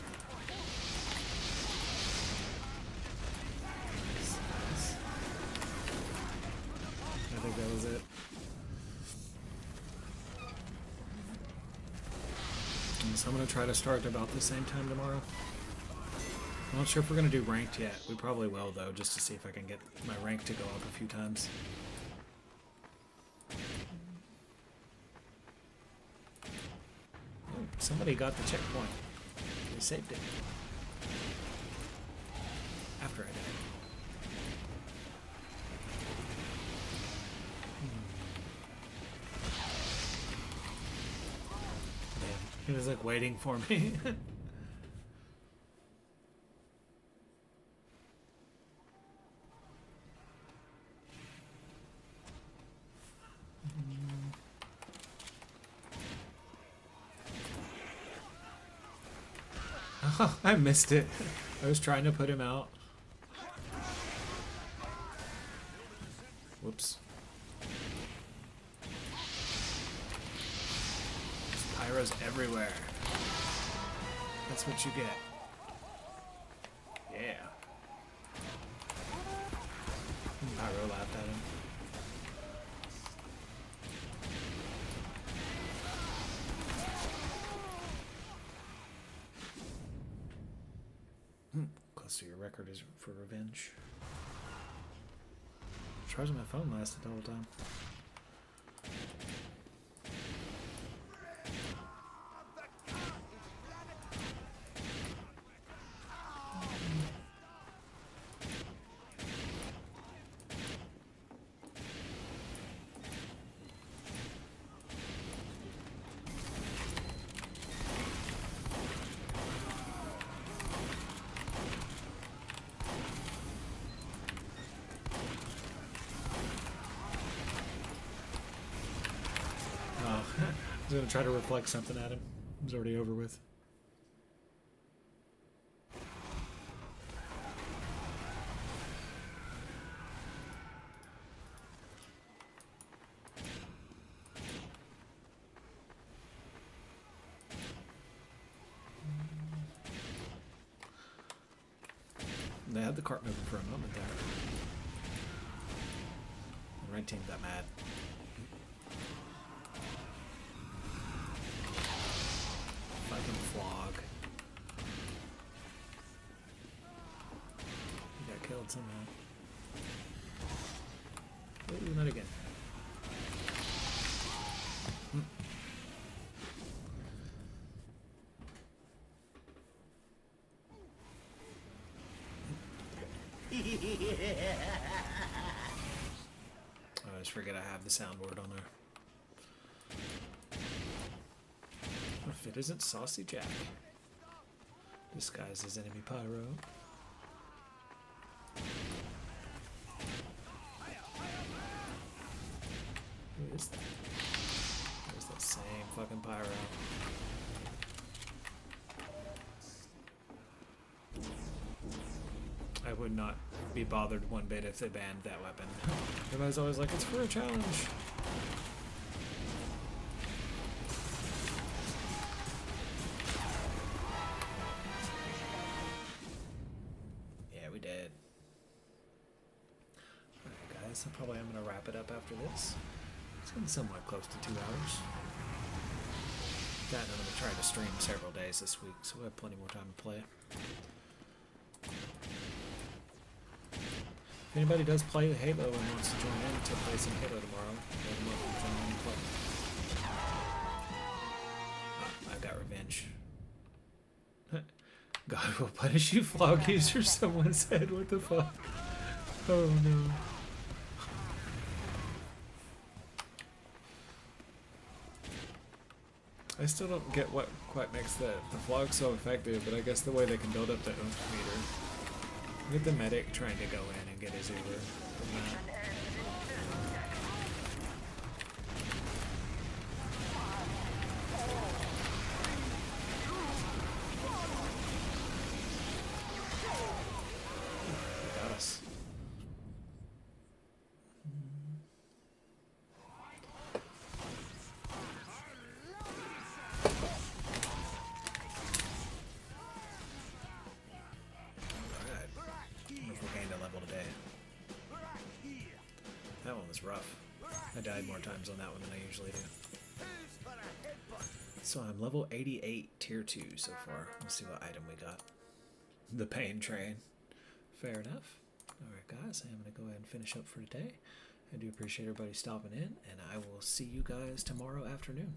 I think that was it. So I'm going to try to start about the same time tomorrow. I'm not sure if we're going to do ranked yet. We probably will, though, just to see if I can get my rank to go up a few times. Oh, somebody got the checkpoint. They saved it. After I died. He was like waiting for me. I missed it. I was trying to put him out. Whoops. Pyros everywhere. That's what you get. Yeah. Pyro laughed at him. Close to your record is for revenge. Charging my phone lasted the whole time. I was gonna try to reflect something at him. It was already over with. They had the cart moving for a moment there. The red team got mad. Fucking flog. He got killed somehow. Ooh, not again. sometimes forget I have the soundboard on there. If it isn't Saucy Jack. Disguised as enemy pyro. Who is that? There's that same fucking pyro. I would not be bothered one bit if they banned that weapon. Everybody's always like, it's for a challenge. Yeah, we did. Alright guys, so probably I'm going to wrap it up after this. It's getting somewhat close to 2 hours. That and I'm going to try to stream several days this week, so we have plenty more time to play. If anybody does play Halo and wants to join in to play some Halo tomorrow, let them up and join in and play. Oh, I got revenge. God will punish you, flog user, someone said. What the fuck? Oh no. I still don't get what quite makes the flog so effective, but I guess the way they can build up the oomph meter. Get the medic trying to go in and get his Uber from that. He got us. That one was rough. I died more times on that one than I usually do. So I'm level 88, tier 2 so far. Let's see what item we got. The pain train. Fair enough. Alright guys, I'm going to go ahead and finish up for today. I do appreciate everybody stopping in, and I will see you guys tomorrow afternoon.